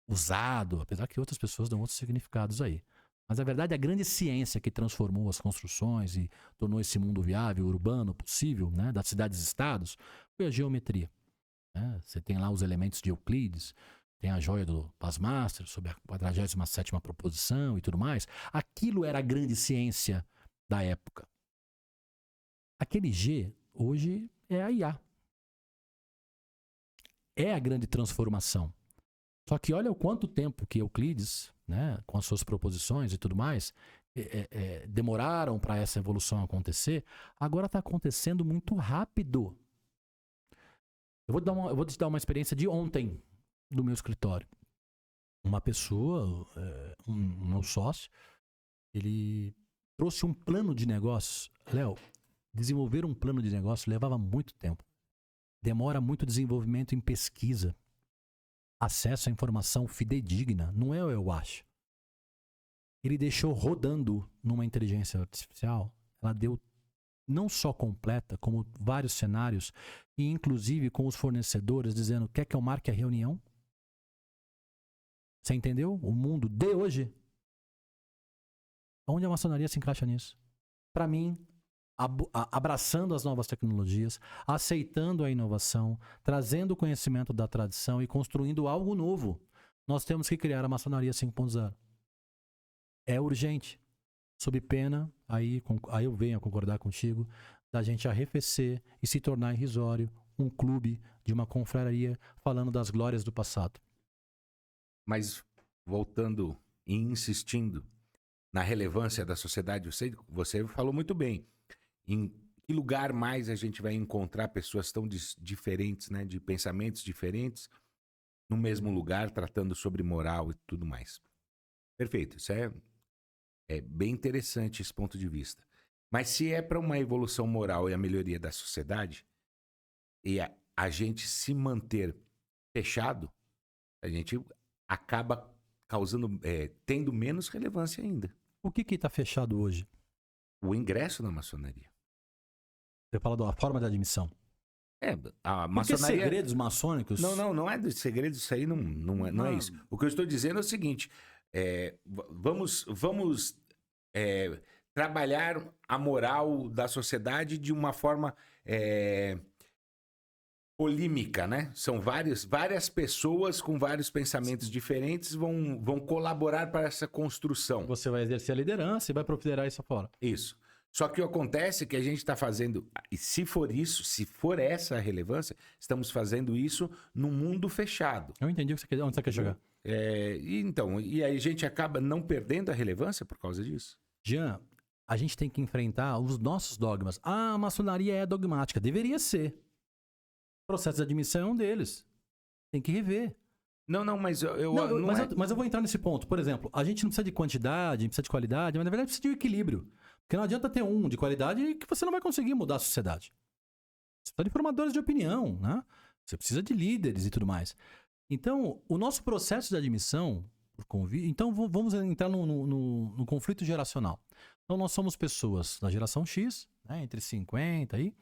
usado, apesar que outras pessoas dão outros significados aí. Mas na verdade a grande ciência que transformou as construções e tornou esse mundo viável, urbano, possível, das cidades-estados, foi a geometria. Você tem lá os elementos de Euclides, tem a joia do Pasmastro sobre a 47ª proposição e tudo mais. Aquilo era a grande ciência da época. Aquele G hoje é a IA. É a grande transformação. Só que olha o quanto tempo que Euclides, com as suas proposições e tudo mais, demoraram para essa evolução acontecer. Agora está acontecendo muito rápido. Eu vou te dar uma experiência de ontem do meu escritório. Uma pessoa, um meu sócio, ele trouxe um plano de negócios. Léo, desenvolver um plano de negócio levava muito tempo. Demora muito desenvolvimento em pesquisa. Acesso à informação fidedigna. Não é o eu acho. Ele deixou rodando numa inteligência artificial. Ela deu não só completa, como vários cenários, e inclusive com os fornecedores dizendo: quer que eu marque a reunião? Você entendeu? O mundo de hoje. Onde a maçonaria se encaixa nisso? Para mim, abraçando as novas tecnologias, aceitando a inovação, trazendo o conhecimento da tradição e construindo algo novo, nós temos que criar a maçonaria 5.0. É urgente. Sob pena, aí eu venho a concordar contigo, da gente arrefecer e se tornar irrisório um clube de uma confraria falando das glórias do passado. Mas voltando e insistindo na relevância da sociedade, você falou muito bem. Em que lugar mais a gente vai encontrar pessoas tão diferentes, de pensamentos diferentes, no mesmo lugar, tratando sobre moral e tudo mais? Perfeito, isso é bem interessante esse ponto de vista. Mas se é para uma evolução moral e a melhoria da sociedade, e a gente se manter fechado, a gente acaba tendo menos relevância ainda. O que está fechado hoje? O ingresso na maçonaria. Você fala da forma de admissão. A maçonaria... Porque segredos maçônicos... Não é de segredos, isso aí não é isso. O que eu estou dizendo é o seguinte, vamos trabalhar a moral da sociedade de uma forma polímica, São várias pessoas com vários pensamentos diferentes vão colaborar para essa construção. Você vai exercer a liderança e vai proliferar isso fora. Isso. Só que o que acontece é que a gente está fazendo, e se for essa a relevância, estamos fazendo isso num mundo fechado. Eu entendi onde você quer chegar. E aí a gente acaba não perdendo a relevância por causa disso. Jean, a gente tem que enfrentar os nossos dogmas. A maçonaria é dogmática. Deveria ser. O processo de admissão é um deles. Tem que rever. Não, mas Mas eu vou entrar nesse ponto. Por exemplo, a gente não precisa de quantidade, precisa de qualidade, mas na verdade precisa de um equilíbrio. Porque não adianta ter um de qualidade que você não vai conseguir mudar a sociedade. Você precisa de formadores de opinião, né? Você precisa de líderes e tudo mais. Então, o nosso processo de admissão, então vamos entrar no conflito geracional. Então, nós somos pessoas da geração X, né, entre 50 aí.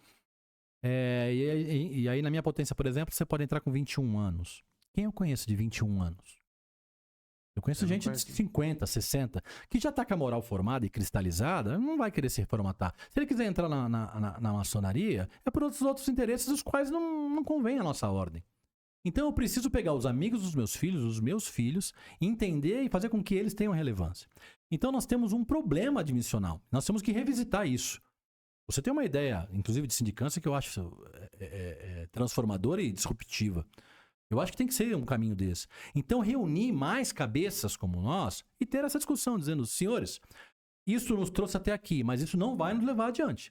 E aí, na minha potência, por exemplo, você pode entrar com 21 anos. Quem eu conheço de 21 anos? Eu conheço gente de 50, 60, que já está com a moral formada e cristalizada, não vai querer se reformatar. Se ele quiser entrar na maçonaria, é por outros interesses, os quais não convém a nossa ordem. Então eu preciso pegar os amigos dos meus filhos, os meus filhos, entender e fazer com que eles tenham relevância. Então nós temos um problema admissional. Nós temos que revisitar isso. Você tem uma ideia, inclusive de sindicância, que eu acho transformadora e disruptiva. Eu acho que tem que ser um caminho desse. Então reunir mais cabeças como nós e ter essa discussão, dizendo, senhores, isso nos trouxe até aqui, mas isso não vai nos levar adiante.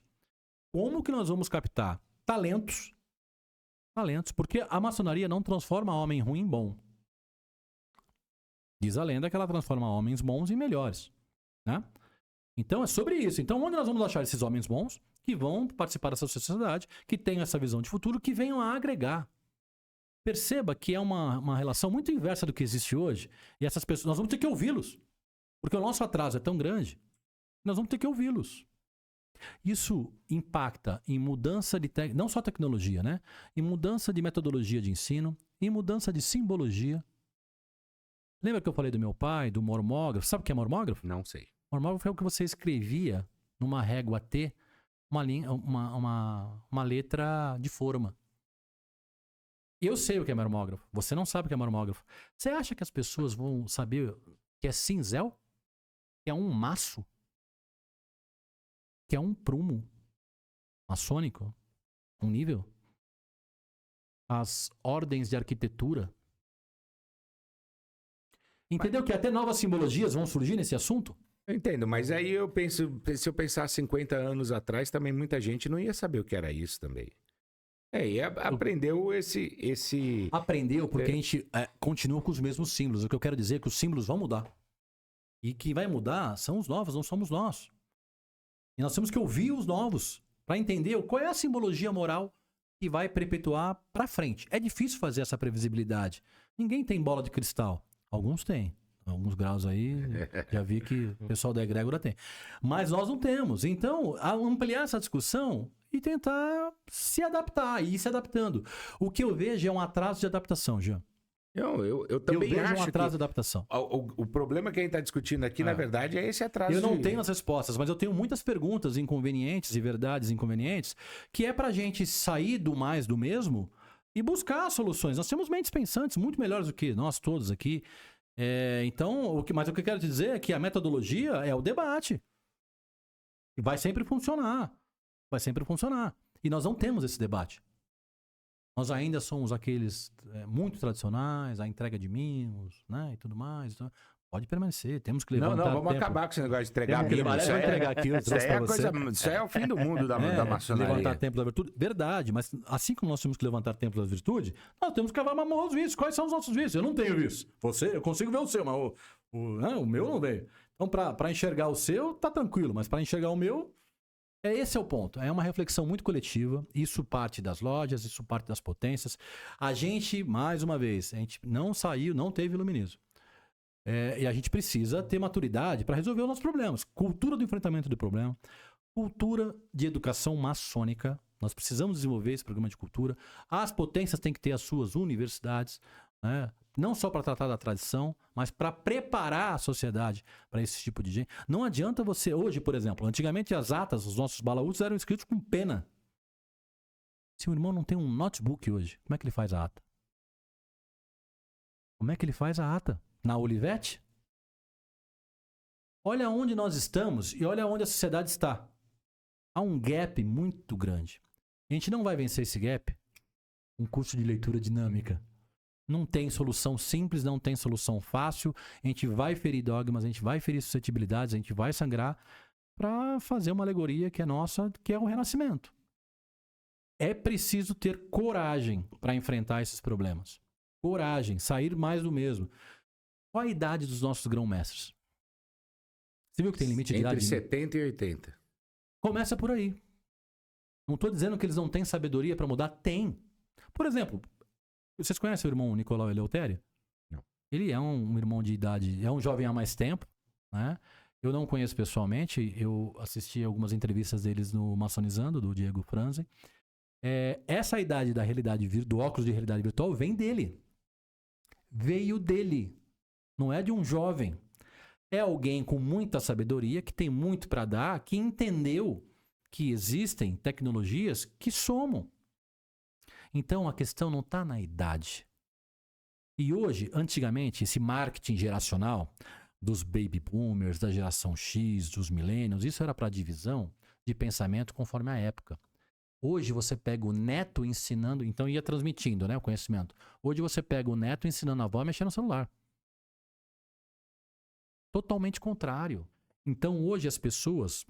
Como que nós vamos captar talentos, porque a maçonaria não transforma homem ruim em bom. Diz a lenda que ela transforma homens bons em melhores, né? Então é sobre isso. Então onde nós vamos achar esses homens bons que vão participar dessa sociedade, que tenham essa visão de futuro, que venham a agregar? Perceba que é uma relação muito inversa do que existe hoje. E essas pessoas, nós vamos ter que ouvi-los. Porque o nosso atraso é tão grande, nós vamos ter que ouvi-los. Isso impacta em mudança de não só tecnologia, né? Em mudança de metodologia de ensino, em mudança de simbologia. Lembra que eu falei do meu pai, do mormógrafo? Sabe o que é mormógrafo? Não sei. Mormógrafo é o que você escrevia numa régua T, uma letra de forma. Eu sei o que é mormógrafo. Você não sabe o que é mormógrafo. Você acha que as pessoas vão saber que é cinzel? Que é um maço? Que é um prumo maçônico? Um nível? As ordens de arquitetura? Entendeu que até novas simbologias vão surgir nesse assunto? Eu entendo, mas aí eu penso, se eu pensar 50 anos atrás, também muita gente não ia saber o que era isso também. E aprendeu esse... Aprendeu porque a gente continua com os mesmos símbolos. O que eu quero dizer é que os símbolos vão mudar. E quem vai mudar são os novos, não somos nós. E nós temos que ouvir os novos para entender qual é a simbologia moral que vai perpetuar para frente. É difícil fazer essa previsibilidade. Ninguém tem bola de cristal. Alguns têm. Alguns graus aí, já vi que o pessoal da egrégora tem. Mas nós não temos. Então, ampliar essa discussão e tentar se adaptar, e ir se adaptando. O que eu vejo é um atraso de adaptação, Jean. Eu também vejo acho um atraso de adaptação. O problema que a gente está discutindo aqui, na verdade, é esse atraso. Eu não tenho as respostas, mas eu tenho muitas perguntas inconvenientes e verdades inconvenientes, que é pra gente sair do mais do mesmo e buscar soluções. Nós temos mentes pensantes muito melhores do que nós todos aqui. Mas o que eu quero dizer é que a metodologia é o debate. E vai sempre funcionar. Vai sempre funcionar. E nós não temos esse debate. Nós ainda somos aqueles muito tradicionais, a entrega de mimos, né, e tudo mais. Então, pode permanecer, temos que levantar Não, vamos acabar com esse negócio de entregar mimos. Isso é o fim do mundo da maçonaria. Levantar templo da virtude, verdade, mas assim como nós temos que levantar templo da virtude, nós temos que cavar mamão os vícios. Quais são os nossos vícios? Eu não tenho vício. Eu consigo ver o seu, mas o meu não veio. Então, para enxergar o seu, tá tranquilo, mas para enxergar o meu... Esse é o ponto. É uma reflexão muito coletiva. Isso parte das lojas, isso parte das potências. A gente, mais uma vez, a gente não saiu, não teve iluminismo. E a gente precisa ter maturidade para resolver os nossos problemas. Cultura do enfrentamento do problema. Cultura de educação maçônica. Nós precisamos desenvolver esse programa de cultura. As potências têm que ter as suas universidades, né? Não só para tratar da tradição, mas para preparar a sociedade para esse tipo de gente. Não adianta você, hoje, por exemplo, antigamente as atas, os nossos balaúdos eram escritos com pena. Se o irmão não tem um notebook hoje, como é que ele faz a ata? Como é que ele faz a ata? Na Olivetti? Olha onde nós estamos e olha onde a sociedade está. Há um gap muito grande. A gente não vai vencer esse gap com um curso de leitura dinâmica. Não tem solução simples, não tem solução fácil. A gente vai ferir dogmas, a gente vai ferir suscetibilidades, a gente vai sangrar para fazer uma alegoria que é nossa, que é o renascimento. É preciso ter coragem para enfrentar esses problemas. Coragem, sair mais do mesmo. Qual a idade dos nossos grão-mestres? Você viu que tem limite de idade? Entre 70 e 80. Começa por aí. Não estou dizendo que eles não têm sabedoria para mudar. Tem. Por exemplo, vocês conhecem o irmão Nicolau Eleutério? Não. Ele é um irmão de idade, é um jovem há mais tempo, né? Eu não conheço pessoalmente, eu assisti algumas entrevistas deles no Maçonizando, do Diego Franzen. Essa idade da realidade do óculos de realidade virtual vem dele. Veio dele. Não é de um jovem. É alguém com muita sabedoria, que tem muito para dar, que entendeu que existem tecnologias que somam. Então a questão não está na idade. E hoje, antigamente, esse marketing geracional dos baby boomers, da geração X, dos millennials, isso era para divisão de pensamento conforme a época. Hoje você pega o neto ensinando, então ia transmitindo, né, o conhecimento. Hoje você pega o neto ensinando a avó a mexer no celular. Totalmente contrário. Então hoje as pessoas,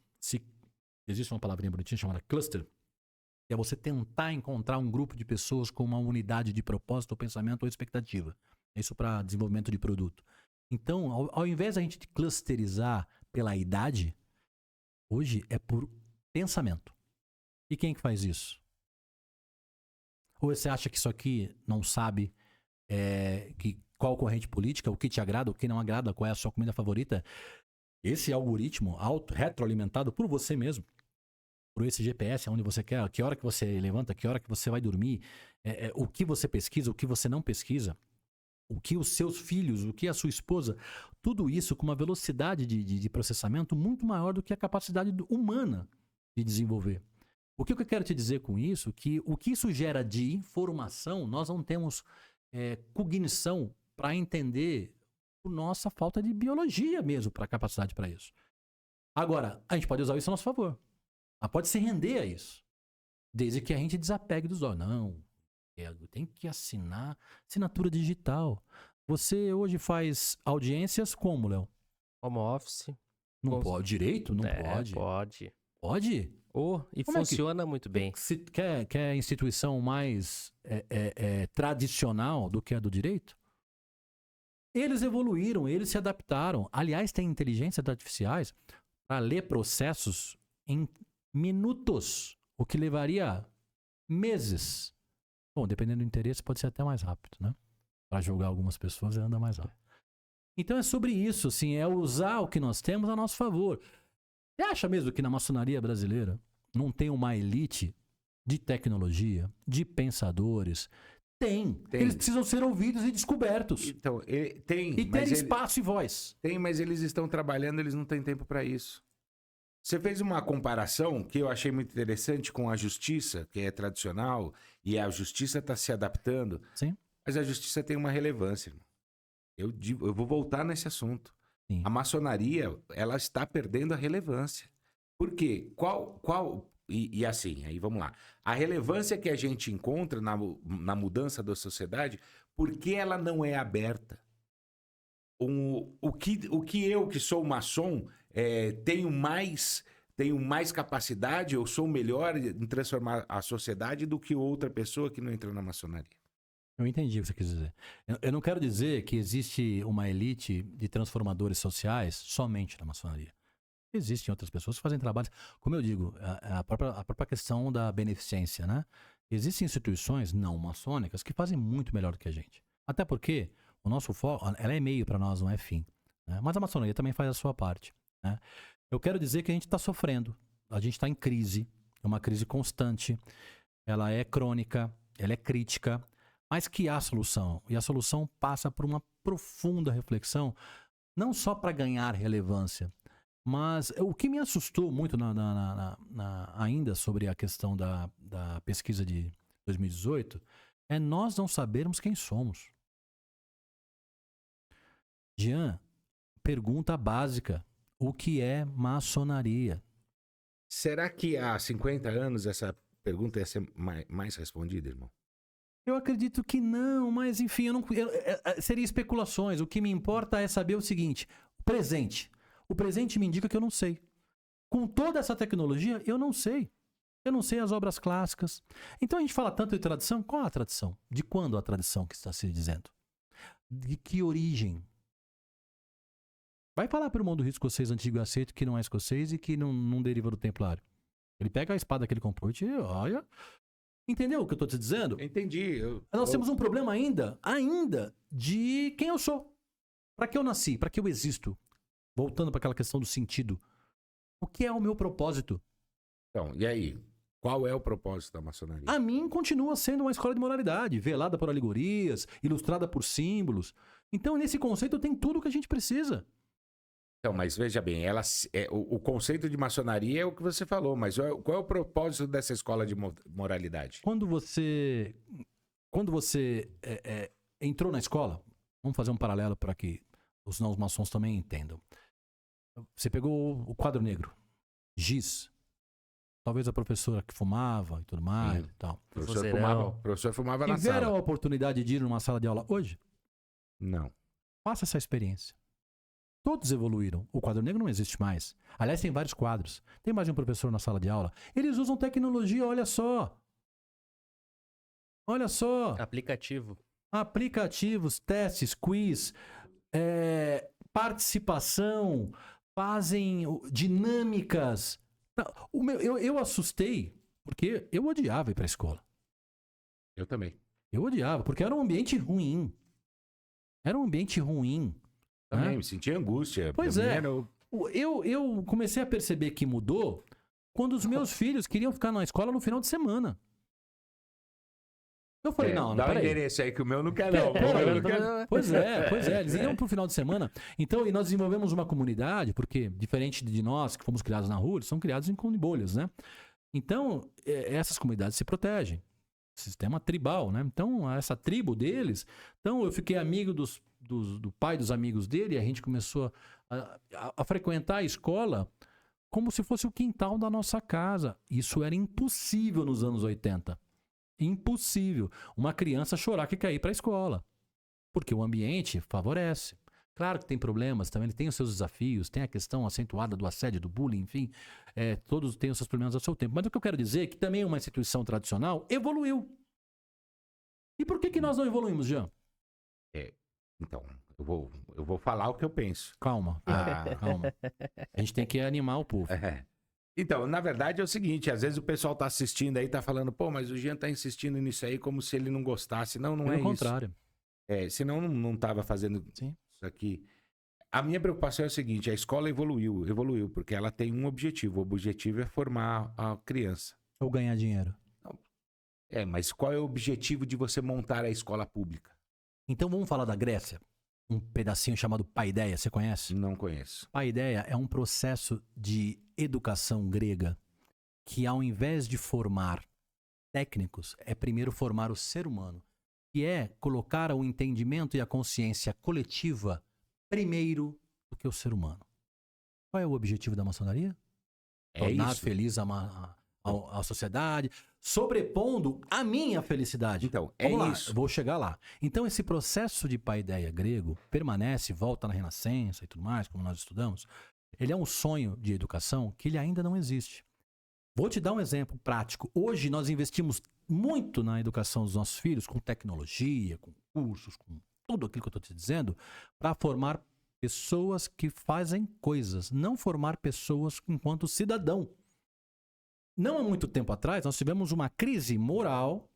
existe uma palavrinha bonitinha chamada cluster, que é você tentar encontrar um grupo de pessoas com uma unidade de propósito, ou pensamento ou expectativa. Isso para desenvolvimento de produto. Então, ao invés da gente clusterizar pela idade, hoje é por pensamento. E quem que faz isso? Ou você acha que isso aqui não sabe qual corrente política, o que te agrada, o que não agrada, qual é a sua comida favorita? Esse algoritmo retroalimentado por você mesmo, por esse GPS, onde você quer, que hora que você levanta, que hora que você vai dormir, o que você pesquisa, o que você não pesquisa, o que os seus filhos, o que a sua esposa, tudo isso com uma velocidade de processamento muito maior do que a capacidade humana de desenvolver. O que eu quero te dizer com isso? Que o que isso gera de informação, nós não temos cognição para entender por nossa falta de biologia mesmo, para capacidade para isso. Agora, a gente pode usar isso a nosso favor. Pode se render a isso. Desde que a gente desapegue dos olhos. Não, tem que assinar assinatura digital. Você hoje faz audiências como, Léo? Home office. Não pode. Direito? Não pode. Pode. Pode? E funciona muito bem. Se quer instituição mais tradicional do que a do direito? Eles evoluíram, eles se adaptaram. Aliás, tem inteligências artificiais para ler processos em minutos, o que levaria meses. Bom, dependendo do interesse, pode ser até mais rápido, né? Para julgar algumas pessoas, ele anda mais rápido. Então é sobre isso, assim, é usar o que nós temos a nosso favor. Você acha mesmo que na maçonaria brasileira não tem uma elite de tecnologia, de pensadores? Tem. Eles precisam ser ouvidos e descobertos. Então, tem. E ter espaço e voz. Tem, mas eles estão trabalhando, eles não têm tempo para isso. Você fez uma comparação que eu achei muito interessante com a justiça, que é tradicional, e a justiça está se adaptando. Sim. Mas a justiça tem uma relevância, irmão. Eu vou voltar nesse assunto. Sim. A maçonaria, ela está perdendo a relevância. Por quê? E assim, aí vamos lá. A relevância que a gente encontra na mudança da sociedade, por que ela não é aberta? O que eu, que sou maçom, tenho mais capacidade, eu sou melhor em transformar a sociedade do que outra pessoa que não entrou na maçonaria. Eu entendi o que você quis dizer. Eu não quero dizer que existe uma elite de transformadores sociais somente na maçonaria. Existem outras pessoas que fazem trabalhos, como eu digo, a própria questão da beneficência, né? Existem instituições não maçônicas que fazem muito melhor do que a gente. Até porque o nosso foco, ela é meio para nós, não é fim. Né? Mas a maçonaria também faz a sua parte. Né? Eu quero dizer que a gente está sofrendo, a gente está em crise, é uma crise constante, ela é crônica, ela é crítica, mas que há solução. E a solução passa por uma profunda reflexão, não só para ganhar relevância, mas o que me assustou muito ainda sobre a questão da pesquisa de 2018 é nós não sabermos quem somos. Jean, pergunta básica. O que é maçonaria? Será que há 50 anos essa pergunta ia ser mais respondida, irmão? Eu acredito que não, mas enfim, seria especulações. O que me importa é saber o seguinte, o presente. O presente me indica que eu não sei. Com toda essa tecnologia, eu não sei. Eu não sei as obras clássicas. Então a gente fala tanto de tradição. Qual a tradição? De quando a tradição que está se dizendo? De que origem? Vai falar para o mundo escocês antigo e aceito que não é escocês e que não deriva do templário. Ele pega a espada que ele comprou e olha... Entendeu o que eu estou te dizendo? Entendi. Nós temos um problema ainda de quem eu sou. Para que eu nasci? Para que eu existo? Voltando para aquela questão do sentido. O que é o meu propósito? Então, e aí? Qual é o propósito da maçonaria? A mim continua sendo uma escola de moralidade, velada por alegorias, ilustrada por símbolos. Então, nesse conceito, tem tudo o que a gente precisa. Então, mas veja bem, o conceito de maçonaria é o que você falou, mas qual é o propósito dessa escola de moralidade? Quando você entrou na escola, vamos fazer um paralelo para que os não maçons também entendam. Você pegou o quadro negro, giz, talvez a professora que fumava e tudo mais e tal. O professor fumava na sala. Tiveram a oportunidade de ir numa sala de aula hoje? Não. Faça essa experiência. Todos evoluíram. O quadro negro não existe mais. Aliás, tem vários quadros. Tem mais de um professor na sala de aula. Eles usam tecnologia, olha só. Olha só. Aplicativo. Aplicativos, testes, quiz, participação, fazem dinâmicas. Eu assustei, porque eu odiava ir para a escola. Eu também. Eu odiava, porque era um ambiente ruim. Era um ambiente ruim. Também, me sentia angústia. Pois é. Eu comecei a perceber que mudou quando os meus filhos queriam ficar na escola no final de semana. Eu falei, não, dá o peraí. endereço aí que o meu não quer não. Pois é, eles iam pro final de semana. Então, e nós desenvolvemos uma comunidade, porque diferente de nós que fomos criados na rua, eles são criados em bolhas, né? Então, essas comunidades se protegem. Sistema tribal, né? Então, essa tribo deles... Então, eu fiquei amigo do pai dos amigos dele e a gente começou a frequentar a escola como se fosse o quintal da nossa casa. Isso era impossível nos anos 80. Impossível. Uma criança chorar que quer ir para a escola. Porque o ambiente favorece. Claro que tem problemas também, ele tem os seus desafios, tem a questão acentuada do assédio, do bullying, enfim. Todos têm os seus problemas ao seu tempo. Mas o que eu quero dizer é que também uma instituição tradicional evoluiu. E por que nós não evoluímos, Jean? Então, eu vou falar o que eu penso. Calma. Calma. A gente tem que animar o povo. Então, na verdade é o seguinte, às vezes o pessoal tá assistindo aí, tá falando, pô, mas o Jean tá insistindo nisso aí como se ele não gostasse. Não, não é isso. Pelo contrário. Senão não tava fazendo Sim. isso aqui. A minha preocupação é o seguinte, a escola evoluiu, porque ela tem um objetivo. O objetivo é formar a criança. Ou ganhar dinheiro. Mas qual é o objetivo de você montar a escola pública? Então vamos falar da Grécia. Um pedacinho chamado Paideia, você conhece? Não conheço. Paideia é um processo de educação grega que, ao invés de formar técnicos, é primeiro formar o ser humano, que é colocar o entendimento e a consciência coletiva primeiro do que o ser humano. Qual é o objetivo da maçonaria? Tornar feliz a sociedade, sobrepondo a minha felicidade. Então, Vamos lá, isso. eu vou chegar lá. Então, esse processo de paideia grego permanece, volta na Renascença e tudo mais, como nós estudamos. Ele é um sonho de educação que ele ainda não existe. Vou te dar um exemplo prático. Hoje nós investimos muito na educação dos nossos filhos, com tecnologia, com cursos, com tudo aquilo que eu estou te dizendo, para formar pessoas que fazem coisas, não formar pessoas enquanto cidadão. Não há muito tempo atrás, nós tivemos uma crise moral.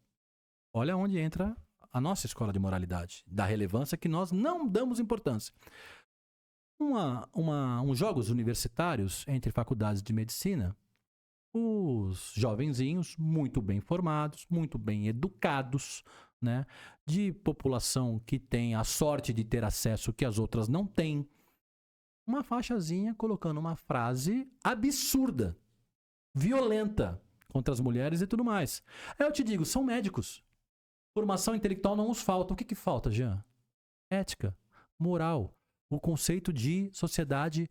Olha onde entra a nossa escola de moralidade, da relevância que nós não damos importância. Uns jogos universitários entre faculdades de medicina, os jovenzinhos muito bem formados, muito bem educados, né, de população que tem a sorte de ter acesso que as outras não têm. Uma faixazinha colocando uma frase absurda, violenta contra as mulheres e tudo mais. Aí eu te digo, são médicos. Formação intelectual não os falta. O que falta, Jean? Ética, moral, o conceito de sociedade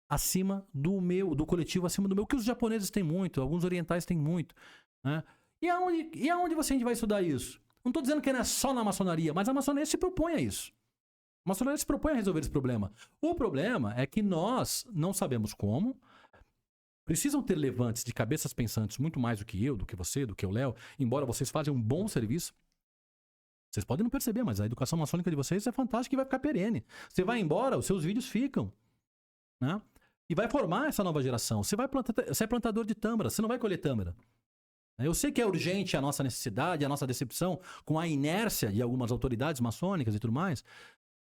acima do meu, do coletivo acima do meu, que os japoneses têm muito, alguns orientais têm muito, né? E aonde a gente vai estudar isso? Não estou dizendo que não é só na maçonaria, mas a maçonaria se propõe a isso. A maçonaria se propõe a resolver esse problema. O problema é que nós não sabemos como. precisam ter levantes de cabeças pensantes muito mais do que eu, do que você, do que o Léo, embora vocês façam um bom serviço. Vocês podem não perceber, mas a educação maçônica de vocês é fantástica e vai ficar perene. Você vai embora, os seus vídeos ficam, né? E vai formar essa nova geração. Você é plantador de tâmara, você não vai colher tâmara. Eu sei que é urgente a nossa necessidade, a nossa decepção com a inércia de algumas autoridades maçônicas e tudo mais,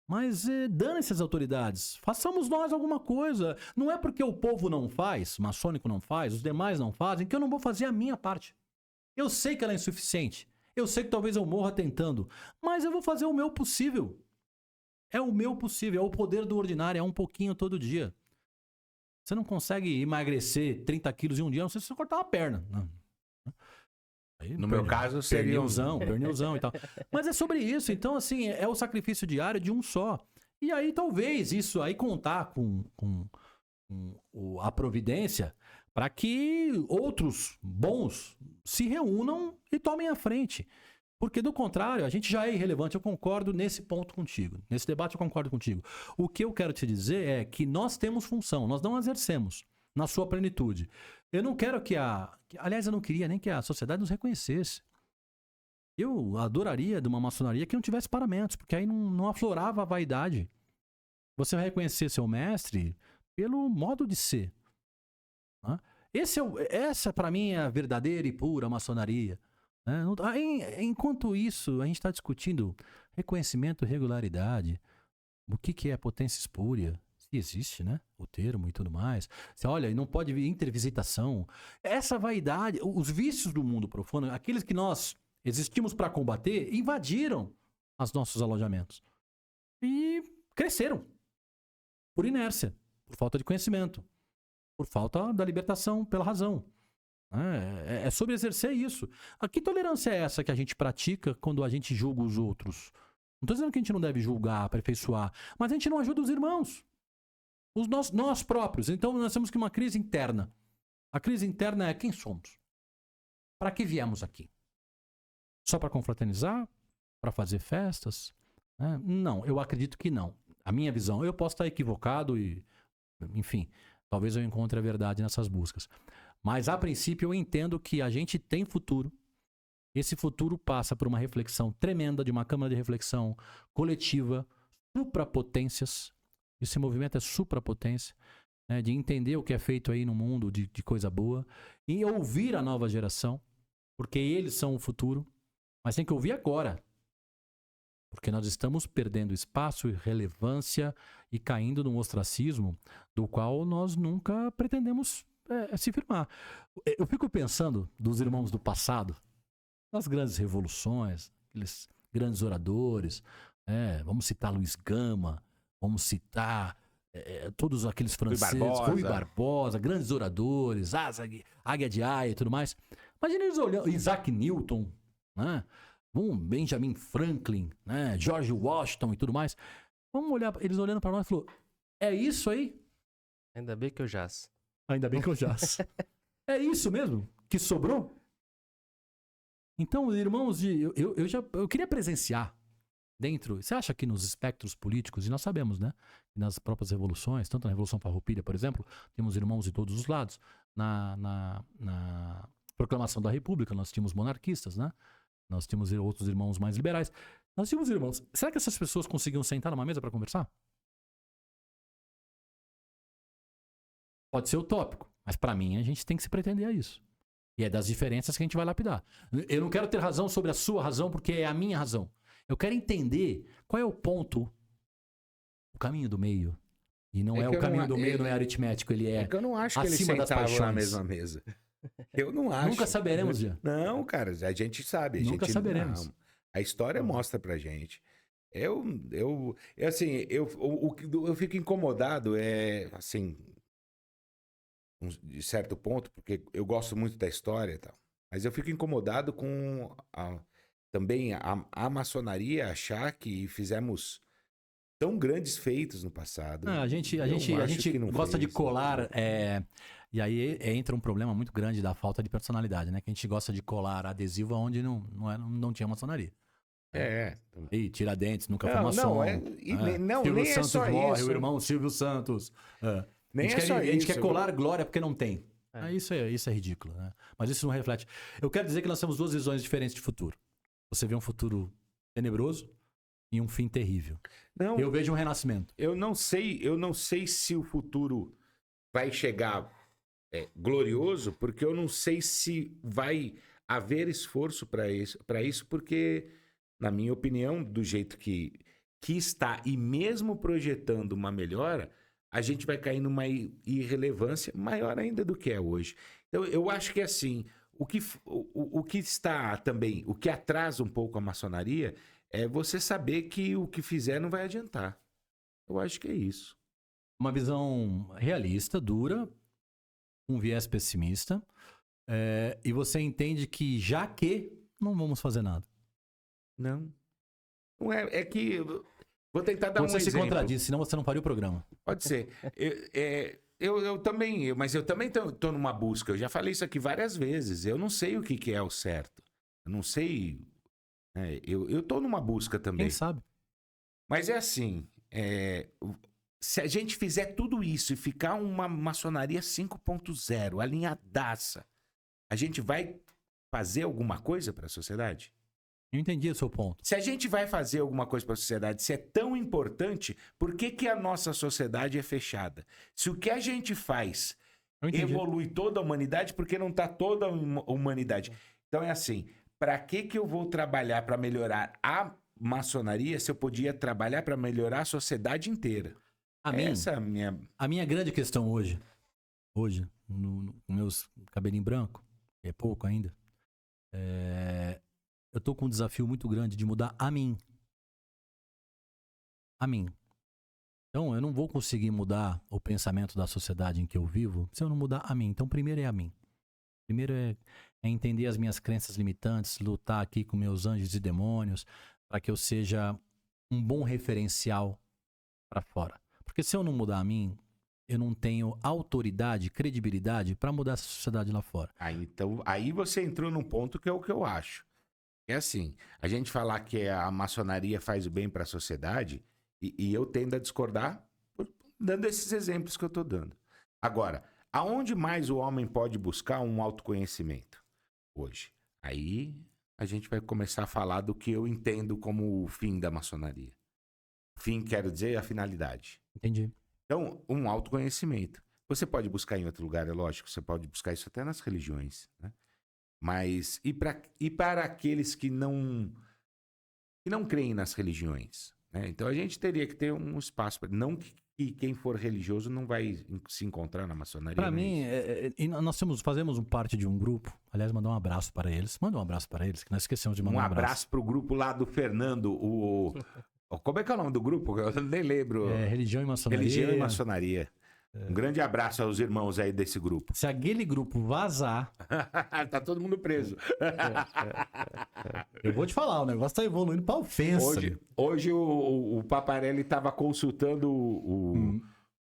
mas dane-se as autoridades. Façamos nós alguma coisa. Não é porque o povo não faz, maçônico não faz, os demais não fazem, que eu não vou fazer a minha parte. Eu sei que ela é insuficiente. Eu sei que talvez eu morra tentando, mas eu vou fazer o meu possível. É o meu possível, é o poder do ordinário, é um pouquinho todo dia. Você não consegue emagrecer 30 quilos em um dia, não sei se você cortar uma perna. Não. Aí, no meu caso, seria pernilzão e tal. Mas é sobre isso. Então, assim, é o sacrifício diário de um só. E aí, talvez, isso aí contar com a providência para que outros bons se reúnam e tomem a frente. Porque, do contrário, a gente já é irrelevante. Eu concordo nesse ponto contigo. Nesse debate, eu concordo contigo. O que eu quero te dizer é que nós temos função, nós não exercemos na sua plenitude. Eu não quero aliás, eu não queria nem que a sociedade nos reconhecesse. Eu adoraria de uma maçonaria que não tivesse paramentos, porque aí não aflorava a vaidade. Você vai reconhecer seu mestre pelo modo de ser. Essa, para mim, é a verdadeira e pura maçonaria. Enquanto isso, a gente está discutindo reconhecimento e regularidade. O que é potência espúria? Se existe, né? O termo e tudo mais. Você olha, não pode vir intervisitação. Essa vaidade, os vícios do mundo profano, aqueles que nós existimos para combater, invadiram os nossos alojamentos. E cresceram. Por inércia, por falta de conhecimento, por falta da libertação pela razão. É sobre exercer isso. Que tolerância é essa que a gente pratica quando a gente julga os outros? Não estou dizendo que a gente não deve julgar, aperfeiçoar, mas a gente não ajuda os irmãos. Nós próprios. Então nós temos que uma crise interna. A crise interna é quem somos? Para que viemos aqui? Só para confraternizar? Para fazer festas? Não, eu acredito que não. A minha visão, eu posso estar equivocado e, enfim, talvez eu encontre a verdade nessas buscas. Mas a princípio eu entendo que a gente tem futuro. Esse futuro passa por uma reflexão tremenda, de uma câmara de reflexão coletiva, suprapotências. Esse movimento é suprapotência, né, de entender o que é feito aí no mundo de coisa boa e ouvir a nova geração, porque eles são o futuro, mas tem que ouvir agora, porque nós estamos perdendo espaço e relevância e caindo num ostracismo do qual nós nunca pretendemos se firmar. Eu fico pensando dos irmãos do passado, nas grandes revoluções, aqueles grandes oradores, vamos citar Luiz Gama, vamos citar todos aqueles franceses, Rui Barbosa, grandes oradores, Águia de Aia e tudo mais. Imagina eles olhando, Isaac Newton, né? Benjamin Franklin, né? George Washington e tudo mais. Vamos olhar, eles olhando para nós e falou: é isso aí? Ainda bem que eu jaço. Ainda bem que eu jaço. É isso mesmo que sobrou? Então, irmãos, eu queria presenciar dentro. Você acha que nos espectros políticos, e nós sabemos, né? Nas próprias revoluções, tanto na Revolução Farroupilha, por exemplo, temos irmãos de todos os lados. Na Proclamação da República, nós tínhamos monarquistas, né? Nós tínhamos outros irmãos mais liberais. Nós tínhamos irmãos. Será que essas pessoas conseguiam sentar numa mesa para conversar? Pode ser utópico, mas para mim a gente tem que se pretender a isso. E é das diferenças que a gente vai lapidar. Eu não quero ter razão sobre a sua razão, porque é a minha razão. Eu quero entender qual é o ponto, o caminho do meio. E não é o caminho do meio, não é aritmético, ele é que eu não acho que eles acima das sentavam paixões. na mesma mesa. Eu não acho. Nunca saberemos, já. Não, cara, a gente sabe. Nunca saberemos. Não. A história mostra pra gente. Eu fico incomodado, assim, de certo ponto, porque eu gosto muito da história e tal, mas eu fico incomodado com também a maçonaria achar que fizemos tão grandes feitos no passado. A gente gosta de colar, e aí entra um problema muito grande da falta de personalidade, né? Que a gente gosta de colar adesivo onde não tinha maçonaria. E Tiradentes nunca foi maçom. Silvio Santos morre, o irmão Silvio Santos. Nem a gente quer colar glória porque não tem. Isso é ridículo, né? Mas isso não reflete. Eu quero dizer que nós temos duas visões diferentes de futuro. Você vê um futuro tenebroso e um fim terrível. Não, Eu vejo um renascimento. eu não sei se o futuro vai chegar glorioso, porque eu não sei se vai haver esforço para isso, porque, na minha opinião, do jeito que está, e mesmo projetando uma melhora, a gente vai cair numa irrelevância maior ainda do que é hoje. Então, eu acho que assim, o que está também, o que atrasa um pouco a maçonaria é você saber que o que fizer não vai adiantar. Eu acho que é isso. Uma visão realista, dura, um viés pessimista, e você entende que já que não vamos fazer nada. Não. Não é que... Vou tentar dar um Você se exemplo. contradiz, senão você não faria o programa. Pode ser. Eu também, mas eu também tô numa busca. Eu já falei isso aqui várias vezes. Eu não sei o que é o certo. Eu não sei. Eu tô numa busca também. Quem sabe? Mas é assim. Se a gente fizer tudo isso e ficar uma maçonaria 5.0, alinhadaça, a gente vai fazer alguma coisa para a sociedade? Eu entendi o seu ponto. Se a gente vai fazer alguma coisa para a sociedade, se é tão importante, por que a nossa sociedade é fechada? Se o que a gente faz evolui toda a humanidade, por que não está toda a humanidade? Então é assim, para que eu vou trabalhar para melhorar a maçonaria se eu podia trabalhar para melhorar a sociedade inteira? Essa é a minha grande questão hoje, no meus cabelinho branco, que é pouco ainda, eu tô com um desafio muito grande de mudar a mim. A mim. Então, eu não vou conseguir mudar o pensamento da sociedade em que eu vivo se eu não mudar a mim. Então, primeiro é a mim. Primeiro é entender as minhas crenças limitantes, lutar aqui com meus anjos e demônios, para que eu seja um bom referencial para fora. Porque se eu não mudar a mim, eu não tenho autoridade, credibilidade para mudar essa sociedade lá fora. Então, aí você entrou num ponto que é o que eu acho. É assim, a gente falar que a maçonaria faz o bem para a sociedade, e eu tendo a discordar, dando esses exemplos que eu estou dando. Agora, aonde mais o homem pode buscar um autoconhecimento hoje? Aí a gente vai começar a falar do que eu entendo como o fim da maçonaria. Fim, quero dizer, a finalidade. Entendi. Então, um autoconhecimento. Você pode buscar em outro lugar, é lógico, você pode buscar isso até nas religiões, né? Mas, e para aqueles que não creem nas religiões, né? Então a gente teria que ter um espaço. Não que quem for religioso não vai se encontrar na maçonaria. Para mim, nós fazemos parte de um grupo. Aliás, mandar um abraço para eles. Manda um abraço para eles, que nós esquecemos de mandar um abraço. Um abraço para o grupo lá do Fernando, como é que é o nome do grupo? Eu nem lembro. Religião e Maçonaria. Religião e Maçonaria. Um grande abraço aos irmãos aí desse grupo. Se aquele grupo vazar... tá todo mundo preso. Eu vou te falar, o negócio tá evoluindo pra ofensa. Hoje o Paparelli tava consultando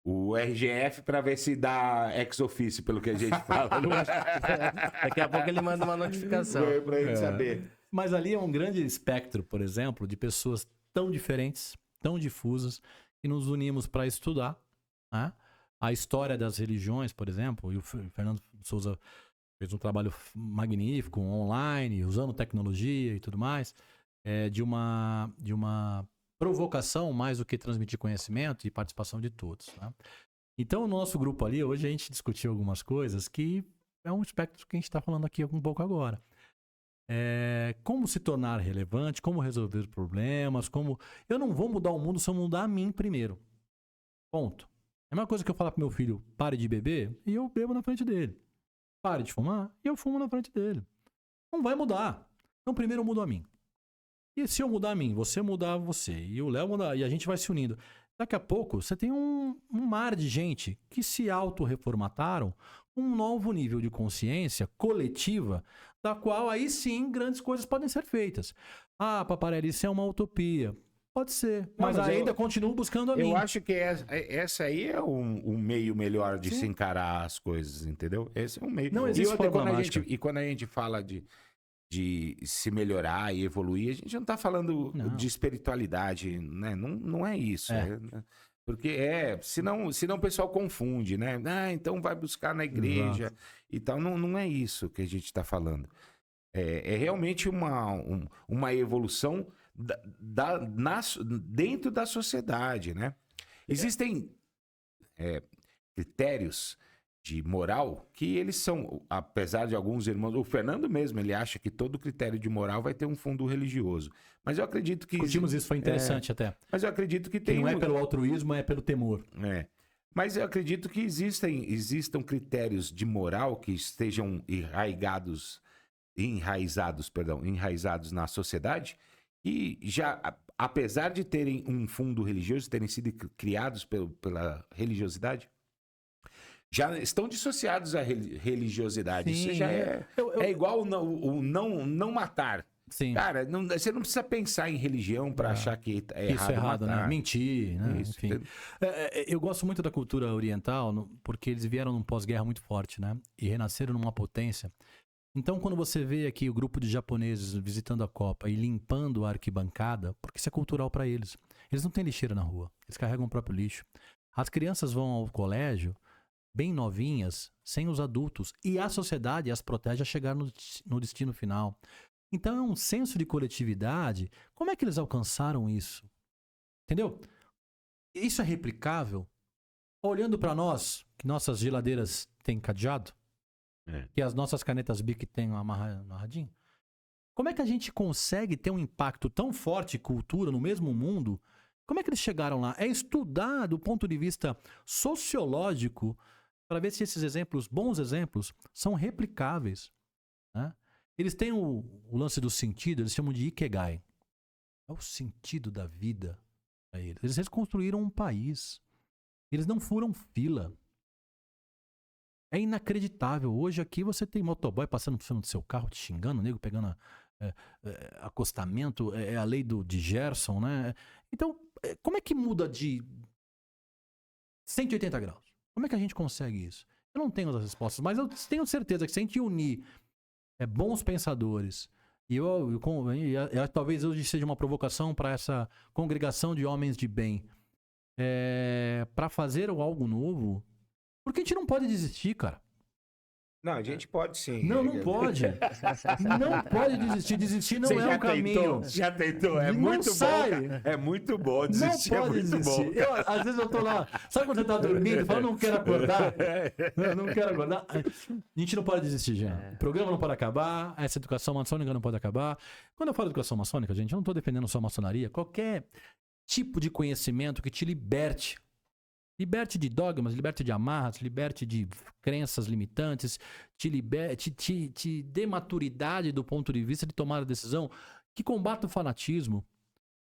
o RGF para ver se dá ex-officio, pelo que a gente fala. Daqui a pouco ele manda uma notificação. Pra gente saber. Mas ali é um grande espectro, por exemplo, de pessoas tão diferentes, tão difusas, que nos unimos para estudar, né? A história das religiões, por exemplo, e o Fernando Souza fez um trabalho magnífico, online, usando tecnologia e tudo mais, de uma provocação mais do que transmitir conhecimento e participação de todos, né? Então, no nosso grupo ali, hoje a gente discutiu algumas coisas que é um espectro que a gente está falando aqui um pouco agora. Como se tornar relevante, como resolver problemas, Eu não vou mudar o mundo se eu mudar a mim primeiro. Ponto. É a mesma coisa que eu falar pro meu filho, pare de beber, e eu bebo na frente dele. Pare de fumar, e eu fumo na frente dele. Não vai mudar. Então primeiro eu mudo a mim. E se eu mudar a mim, você mudar você, e o Léo mudar, e a gente vai se unindo. Daqui a pouco, você tem um mar de gente que se autorreformataram com um novo nível de consciência coletiva, da qual aí sim grandes coisas podem ser feitas. Paparelli, isso é uma utopia. Pode ser, mas ainda continuo buscando a mim. Eu acho que essa aí é um meio melhor de se encarar as coisas, entendeu? Esse é um meio. Não existe forma mágica. E quando a gente fala de se melhorar e evoluir, a gente não está falando de espiritualidade, né? Não é isso. Porque senão o pessoal confunde, né? Ah, então vai buscar na igreja e tal. Não, não é isso que a gente está falando. É realmente uma evolução dentro da sociedade, né? Existem critérios de moral que eles são, apesar de alguns irmãos, o Fernando mesmo, ele acha que todo critério de moral vai ter um fundo religioso. Mas eu acredito que... Discutimos isso, foi interessante até. Mas eu acredito que Que tem... não é pelo altruísmo, é pelo temor. Mas eu acredito que existam critérios de moral que estejam enraizados na sociedade e já, apesar de terem um fundo religioso, terem sido criados pela religiosidade, já estão dissociados à religiosidade. Sim, Isso já é igual o não matar. Sim. Cara, você não precisa pensar em religião para achar que é errado. Isso é errado, matar. né? Mentir, né? Isso. Enfim. Eu gosto muito da cultura oriental porque eles vieram num pós-guerra muito forte, né? E renasceram numa potência. Então, quando você vê aqui o grupo de japoneses visitando a Copa e limpando a arquibancada, porque isso é cultural para eles. Eles não têm lixeira na rua, eles carregam o próprio lixo. As crianças vão ao colégio bem novinhas, sem os adultos, e a sociedade as protege a chegar no destino final. Então é um senso de coletividade. Como é que eles alcançaram isso? Entendeu? Isso é replicável? Olhando para nós, que nossas geladeiras têm cadeado, que as nossas canetas Bic têm amarradinho, como é que a gente consegue ter um impacto tão forte, cultura, no mesmo mundo? Como é que eles chegaram lá? É estudar do ponto de vista sociológico para ver se esses exemplos, bons exemplos, são replicáveis, né? Eles têm o lance do sentido, eles chamam de Ikigai. É o sentido da vida para eles. Eles reconstruíram um país. Eles não furam fila. É inacreditável. Hoje aqui você tem motoboy passando por cima do seu carro, te xingando, nego pegando acostamento, é a lei de Gerson, né? Então, como é que muda de 180 graus? Como é que a gente consegue isso? Eu não tenho as respostas, mas eu tenho certeza que se a gente unir bons pensadores, e talvez hoje seja uma provocação para essa congregação de homens de bem, para fazer algo novo, porque a gente não pode desistir, cara. Não, a gente pode sim. Não pode. Não pode desistir. Desistir não é um caminho. Já tentou, não muito sai. bom. Cara. É muito bom desistir, não pode desistir. Bom, às vezes eu tô lá, sabe quando você tá dormindo e fala, não quero acordar? Não quero acordar. A gente não pode desistir, gente. O programa não pode acabar, essa educação maçônica não pode acabar. Quando eu falo educação maçônica, gente, eu não tô defendendo só a maçonaria. Qualquer tipo de conhecimento que te liberte. Liberte de dogmas, liberte de amarras, liberte de crenças limitantes, te dê maturidade do ponto de vista de tomar a decisão, que combata o fanatismo.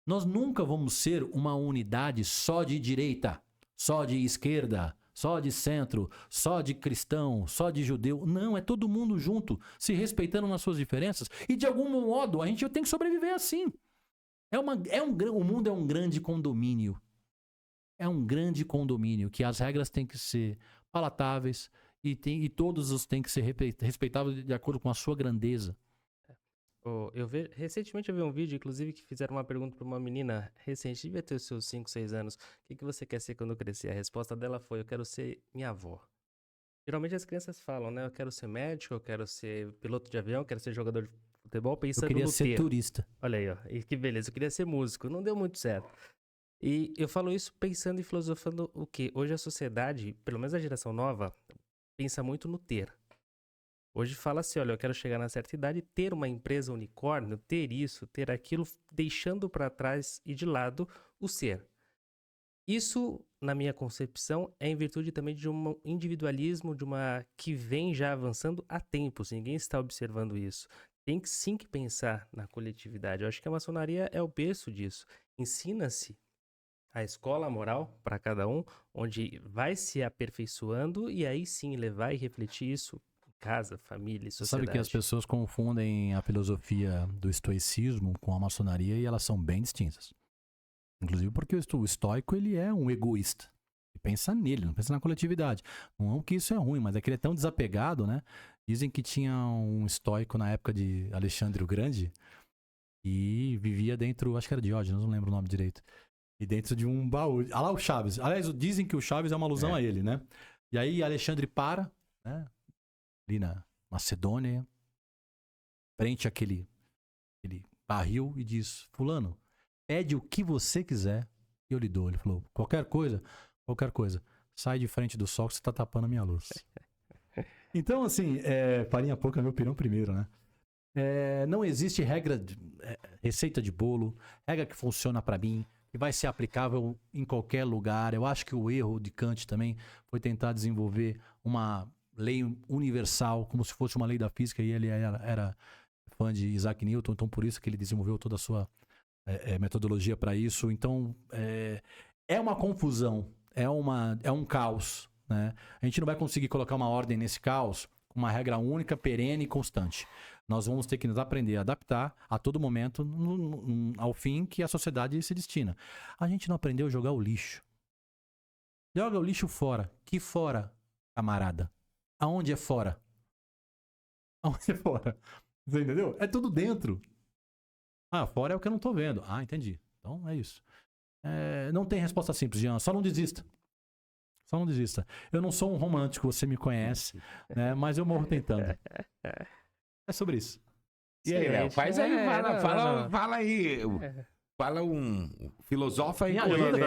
Nós nunca vamos ser uma unidade só de direita, só de esquerda, só de centro, só de cristão, só de judeu. Não, é todo mundo junto, se respeitando nas suas diferenças. E de algum modo a gente tem que sobreviver assim. O mundo é um grande condomínio. É um grande condomínio que as regras têm que ser palatáveis e todos têm que ser respeitados de acordo com a sua grandeza. Recentemente eu vi um vídeo, inclusive, que fizeram uma pergunta para uma menina recente, devia ter os seus 5, 6 anos. O que você quer ser quando crescer? A resposta dela foi, eu quero ser minha avó. Geralmente as crianças falam, né? Eu quero ser médico, eu quero ser piloto de avião, eu quero ser jogador de futebol, pensando no ter. Eu queria ser turista. Olha aí, ó. E que beleza, eu queria ser músico. Não deu muito certo. E eu falo isso pensando e filosofando o quê? Hoje a sociedade, pelo menos a geração nova, pensa muito no ter. Hoje fala assim, olha, eu quero chegar na certa idade, ter uma empresa unicórnio, ter isso, ter aquilo, deixando para trás e de lado o ser. Isso, na minha concepção, é em virtude também de um individualismo, que vem já avançando há tempos. Ninguém está observando isso. Tem sim que pensar na coletividade. Eu acho que a maçonaria é o berço disso. Ensina-se a escola moral para cada um, onde vai se aperfeiçoando e aí sim levar e refletir isso em casa, família e sociedade. Sabe que as pessoas confundem a filosofia do estoicismo com a maçonaria e elas são bem distintas. Inclusive porque o estoico ele é um egoísta. Ele pensa nele, não pensa na coletividade. Não é que isso é ruim, mas é que ele é tão desapegado, né? Dizem que tinha um estoico na época de Alexandre o Grande e vivia dentro, acho que era Diógenes, não lembro o nome direito. E dentro de um baú. Olha lá o Chaves. Aliás, dizem que o Chaves é uma alusão a ele, né? E aí Alexandre para, né? Ali na Macedônia, frente àquele barril e diz: Fulano, pede o que você quiser e eu lhe dou. Ele falou: qualquer coisa, sai de frente do sol que você tá tapando a minha luz. Então, assim, farinha pouca, meu pirão primeiro, né? Não existe regra, receita de bolo, regra que funciona para mim, que vai ser aplicável em qualquer lugar. Eu acho que o erro de Kant também foi tentar desenvolver uma lei universal, como se fosse uma lei da física, e ele era fã de Isaac Newton, então por isso que ele desenvolveu toda a sua metodologia para isso. Então, é uma confusão, é um caos, né? A gente não vai conseguir colocar uma ordem nesse caos, uma regra única, perene e constante. Nós vamos ter que nos aprender a adaptar a todo momento ao fim que a sociedade se destina. A gente não aprendeu a jogar o lixo. Joga o lixo fora. Que fora, camarada? Aonde é fora? Aonde é fora? Você entendeu? É tudo dentro. Ah, fora é o que eu não tô vendo. Ah, entendi. Então é isso. Não tem resposta simples, Jean. Só não desista. Só não desista. Eu não sou um romântico, você me conhece, né? Mas eu morro tentando. É sobre isso. E aí, Léo? Faz aí, fala aí. Fala filosofa aí. Me ajuda,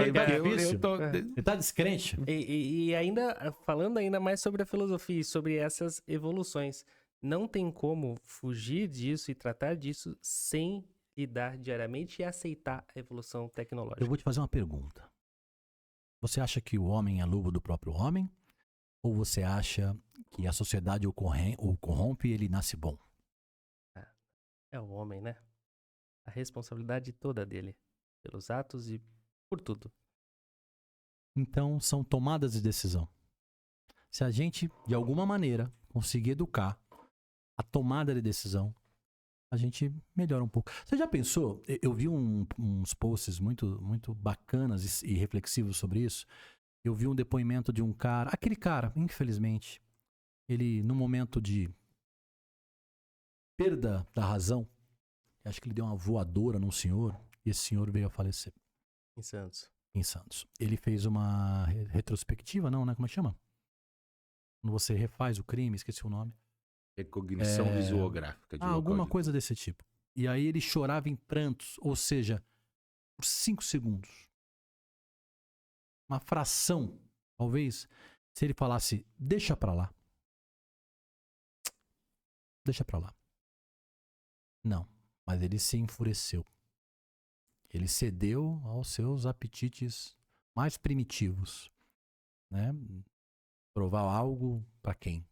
eu tô... Você tá descrente? E ainda, falando ainda mais sobre a filosofia e sobre essas evoluções, não tem como fugir disso e tratar disso sem lidar diariamente e aceitar a evolução tecnológica. Eu vou te fazer uma pergunta. Você acha que o homem é lobo do próprio homem? Ou você acha que a sociedade o corrompe e ele nasce bom? É o homem, né? A responsabilidade toda dele. Pelos atos e por tudo. Então, são tomadas de decisão. Se a gente, de alguma maneira, conseguir educar a tomada de decisão, a gente melhora um pouco. Você já pensou? Eu vi uns posts muito, muito bacanas e reflexivos sobre isso. Eu vi um depoimento de um cara. Aquele cara, infelizmente, ele, no momento de perda da razão, acho que ele deu uma voadora num senhor, e esse senhor veio a falecer. Em Santos. Em Santos. Ele fez uma retrospectiva, não, né? Como é que chama? Quando você refaz o crime, esqueci o nome. Recognição visuográfica. Alguma coisa desse tipo. E aí ele chorava em prantos, ou seja, por 5 segundos. Uma fração, talvez, se ele falasse, deixa pra lá. Deixa pra lá. Não, mas ele se enfureceu. Ele cedeu aos seus apetites mais primitivos, né? Provar algo pra quem?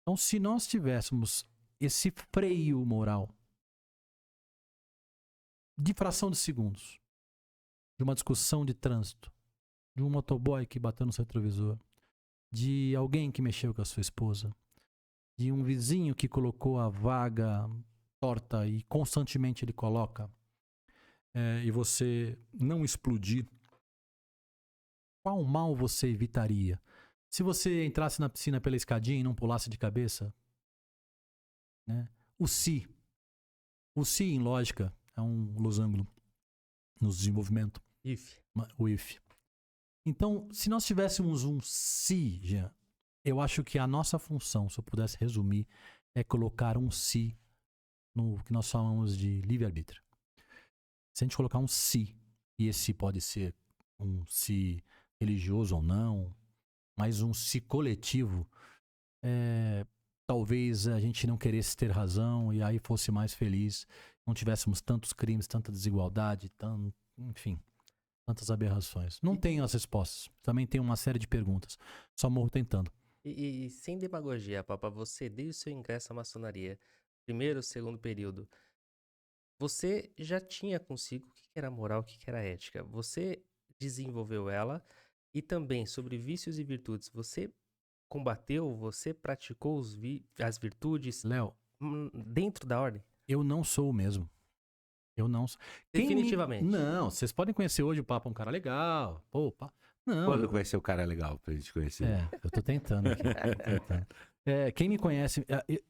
Então, se nós tivéssemos esse freio moral de fração de segundos, de uma discussão de trânsito, de um motoboy que bateu no seu retrovisor, de alguém que mexeu com a sua esposa, de um vizinho que colocou a vaga torta e constantemente ele coloca, e você não explodir, qual mal você evitaria? Se você entrasse na piscina pela escadinha e não pulasse de cabeça, né? O si em lógica é um losango no desenvolvimento. O if. Então, se nós tivéssemos um si, Jean, eu acho que a nossa função, se eu pudesse resumir, é colocar um si no que nós chamamos de livre-arbítrio. Se a gente colocar um si, e esse pode ser um si religioso ou não, mas um si coletivo, talvez a gente não queresse ter razão e aí fosse mais feliz, não tivéssemos tantos crimes, tanta desigualdade, enfim, tantas aberrações. Não tenho as respostas, também tenho uma série de perguntas, só morro tentando. E sem demagogia, Papa, você, desde o seu ingresso à maçonaria, primeiro, segundo período, você já tinha consigo o que era moral, o que era ética. Você desenvolveu ela e também sobre vícios e virtudes. Você combateu, você praticou as virtudes, Léo, dentro da ordem? Eu não sou o mesmo. Eu não sou. Definitivamente. Não, vocês podem conhecer hoje o Papa, um cara legal. Pô, não. Quando vai ser o cara legal pra gente conhecer? Eu tô tentando aqui. Quem me conhece,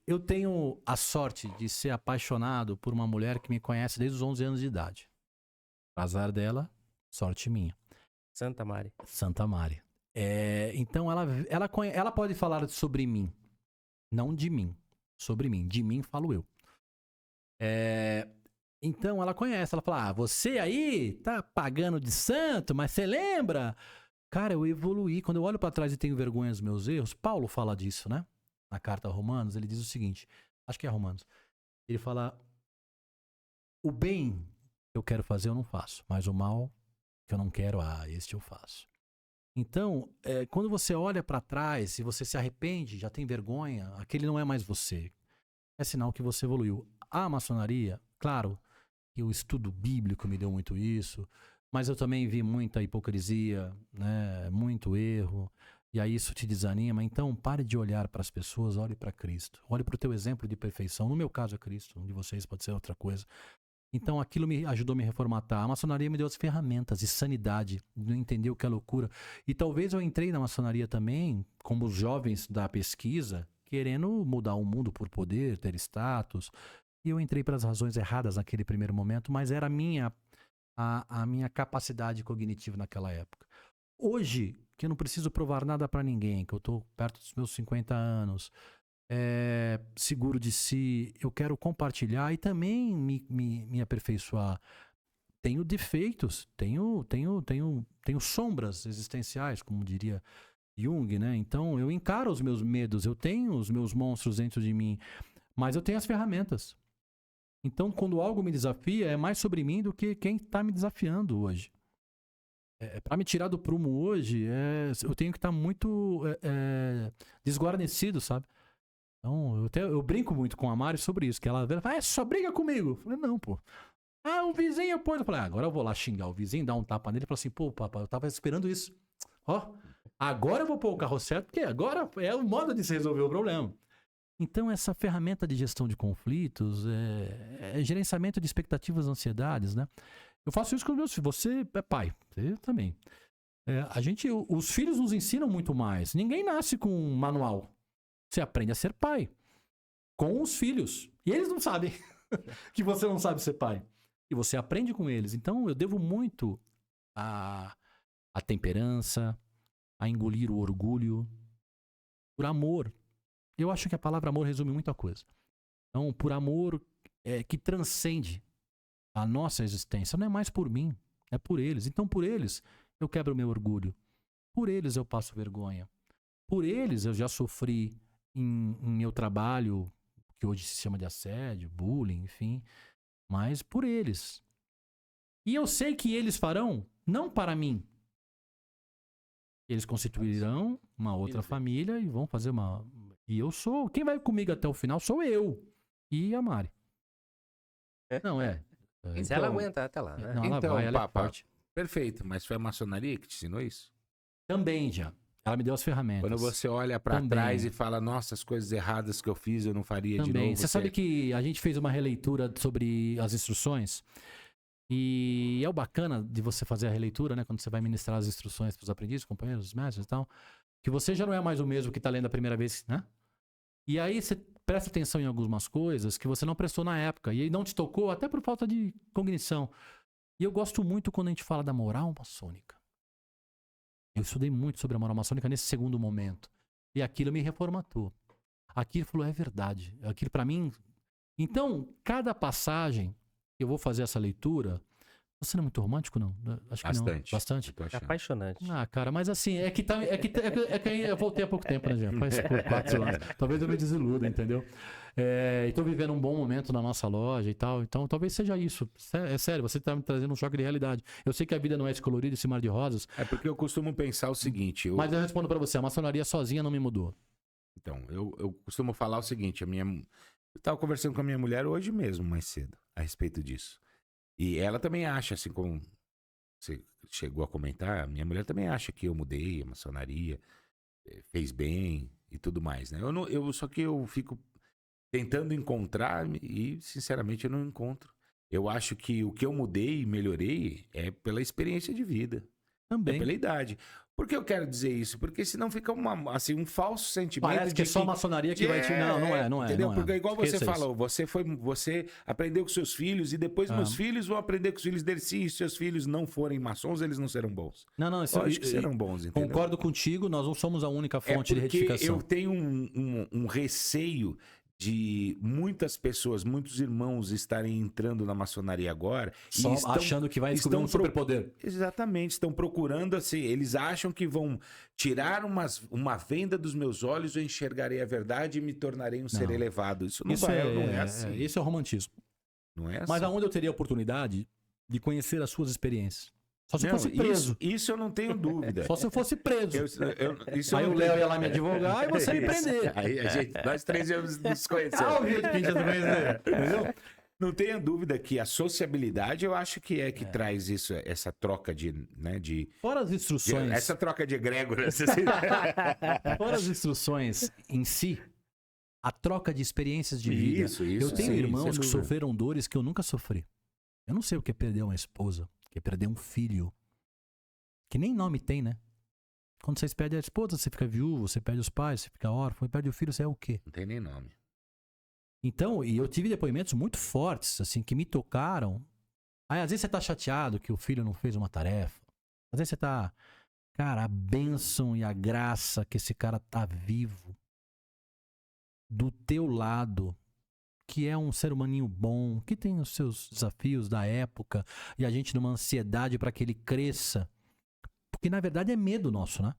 eu tenho a sorte de ser apaixonado por uma mulher que me conhece desde os 11 anos de idade. Azar dela, Sorte minha. Santa Mari. Santa Mari. Então ela pode falar sobre mim. Não de mim. Sobre mim. De mim falo eu. Então ela conhece. Ela fala, você aí tá pagando de santo, mas você lembra? Cara, eu evoluí. Quando eu olho pra trás e tenho vergonha dos meus erros, Paulo fala disso, né? Na carta a Romanos, ele diz o seguinte. Acho que é Romanos. Ele fala, o bem que eu quero fazer eu não faço, mas o mal que eu não quero, este eu faço. Então, quando você olha pra trás e você se arrepende, já tem vergonha, aquele não é mais você. É sinal que você evoluiu. A maçonaria, claro, que o estudo bíblico me deu muito isso, mas eu também vi muita hipocrisia, né, muito erro, e aí isso te desanima. Então, pare de olhar para as pessoas, olhe para Cristo. Olhe para o teu exemplo de perfeição. No meu caso é Cristo, um de vocês pode ser outra coisa. Então aquilo me ajudou a me reformatar. A maçonaria me deu as ferramentas de sanidade, de entender o que é loucura. E talvez eu entrei na maçonaria também, como os jovens da pesquisa, querendo mudar o mundo por poder, ter status. E eu entrei pelas razões erradas naquele primeiro momento, mas era a minha capacidade cognitiva naquela época. Hoje, que eu não preciso provar nada para ninguém, que eu estou perto dos meus 50 anos, seguro de si, eu quero compartilhar e também me aperfeiçoar. Tenho defeitos, tenho sombras existenciais, como diria Jung, né? Então eu encaro os meus medos, eu tenho os meus monstros dentro de mim, mas eu tenho as ferramentas. Então quando algo me desafia, é mais sobre mim do que quem está me desafiando hoje. Para me tirar do prumo hoje, eu tenho que estar muito desguarnecido, sabe? Então, eu brinco muito com a Mari sobre isso, que ela fala, só briga comigo. Eu falei, não, pô. O vizinho pôs. Eu falei, agora eu vou lá xingar o vizinho, dar um tapa nele e falar assim, pô, papai, eu tava esperando isso. Ó, agora eu vou pôr o carro certo, porque agora é o modo de se resolver o problema. Então, essa ferramenta de gestão de conflitos, gerenciamento de expectativas e ansiedades, né? Eu faço isso com os meus filhos. Você é pai, você também. Os filhos nos ensinam muito mais. Ninguém nasce com um manual. Você aprende a ser pai com os filhos. E eles não sabem que você não sabe ser pai. E você aprende com eles. Então, eu devo muito à temperança, a engolir o orgulho, por amor. Eu acho que a palavra amor resume muita coisa. Então, por amor que transcende a nossa existência. Não é mais por mim, é por eles. Então, por eles, eu quebro o meu orgulho. Por eles, eu passo vergonha. Por eles, eu já sofri em meu trabalho, que hoje se chama de assédio, bullying, enfim. Mas por eles. E eu sei que eles farão, não para mim. Eles constituirão uma outra família e vão fazer uma... E eu sou... Quem vai comigo até o final sou eu. E a Mari. Não, Se ela aguenta até lá, né? Não, ela Então, vai, ela é Papa, forte. perfeito, mas foi a maçonaria que te ensinou isso? Também já. Ela me deu as ferramentas. Quando você olha pra Também. trás e fala, nossa, as coisas erradas que eu fiz, eu não faria de Também. novo. Você sabe que a gente fez uma releitura sobre as instruções e é o bacana de você fazer a releitura, né? Quando você vai ministrar as instruções para os aprendizes, companheiros, mestres e tal, que você já não é mais o mesmo que tá lendo a primeira vez, né? E aí você presta atenção em algumas coisas que você não prestou na época e aí não te tocou até por falta de cognição. E eu gosto muito quando a gente fala da moral maçônica. Eu estudei muito sobre a moral maçônica nesse segundo momento. E aquilo me reformatou. Aquilo falou, é verdade. Aquilo para mim... Então, cada passagem que eu vou fazer essa leitura... Você não é muito romântico, não? Acho que Bastante. não. Bastante? Eu tô É achando. apaixonante. Cara, mas assim, é que eu voltei há pouco tempo, né, Jean? Faz 4 anos. Talvez eu me desiluda, entendeu? E tô vivendo um bom momento na nossa loja e tal. Então, talvez seja isso. É sério, você tá me trazendo um choque de realidade. Eu sei que a vida não é esse colorido, esse mar de rosas. É porque eu costumo pensar o seguinte... Mas eu respondo pra você, a maçonaria sozinha não me mudou. Então, eu costumo falar o seguinte, eu tava conversando com a minha mulher hoje mesmo, mais cedo, a respeito disso. E ela também acha, assim como você chegou a comentar, a minha mulher também acha que eu mudei a maçonaria, fez bem e tudo mais, né? Só que eu fico tentando encontrar e, sinceramente, eu não encontro. Eu acho que o que eu mudei e melhorei é pela experiência de vida. Também. É pela idade. Por que eu quero dizer isso? Porque senão fica um falso sentimento. Parece que é só maçonaria que vai te... Não é. Entendeu? Não é. Porque igual você Esqueça falou, você aprendeu com seus filhos e depois meus filhos vão aprender com os filhos deles. Se seus filhos não forem maçons, eles não serão bons. Não, isso Lógico que serão bons, entendeu? Concordo contigo, nós não somos a única fonte de retificação. Eu tenho um receio de muitas pessoas, muitos irmãos estarem entrando na maçonaria agora Só achando que vai descobrir um superpoder. Exatamente, estão procurando assim, eles acham que vão tirar uma venda dos meus olhos, eu enxergarei a verdade e me tornarei um ser elevado. Isso não é assim. Isso é romantismo. Não é assim. Mas aonde eu teria a oportunidade de conhecer as suas experiências? Só se eu fosse preso. Isso eu não tenho dúvida. Só se eu fosse preso. Aí o Léo ia lá me advogar e você me prender. Aí nós 3 anos nos conhecemos. Óbvio que a gente ia se conhecer. Entendeu? Não tenha dúvida que a sociabilidade, eu acho que que traz isso, essa troca de... Fora as instruções... essa troca de egrégoras. Fora as instruções em si, a troca de experiências de vida. Isso, eu tenho irmãos que sofreram dores que eu nunca sofri. Eu não sei o que é perder uma esposa, o que é perder um filho. Que nem nome tem, né? Quando vocês perdem a esposa, você fica viúvo, você perde os pais, você fica órfão, perde o filho, você é o quê? Não tem nem nome. Então, e eu tive depoimentos muito fortes, assim, que me tocaram. Aí, às vezes você tá chateado que o filho não fez uma tarefa. Às vezes você tá... Cara, a bênção e a graça que esse cara tá vivo do teu lado, que é um ser humaninho bom, que tem os seus desafios da época, e a gente numa ansiedade para que ele cresça. Porque, na verdade, é medo nosso, né?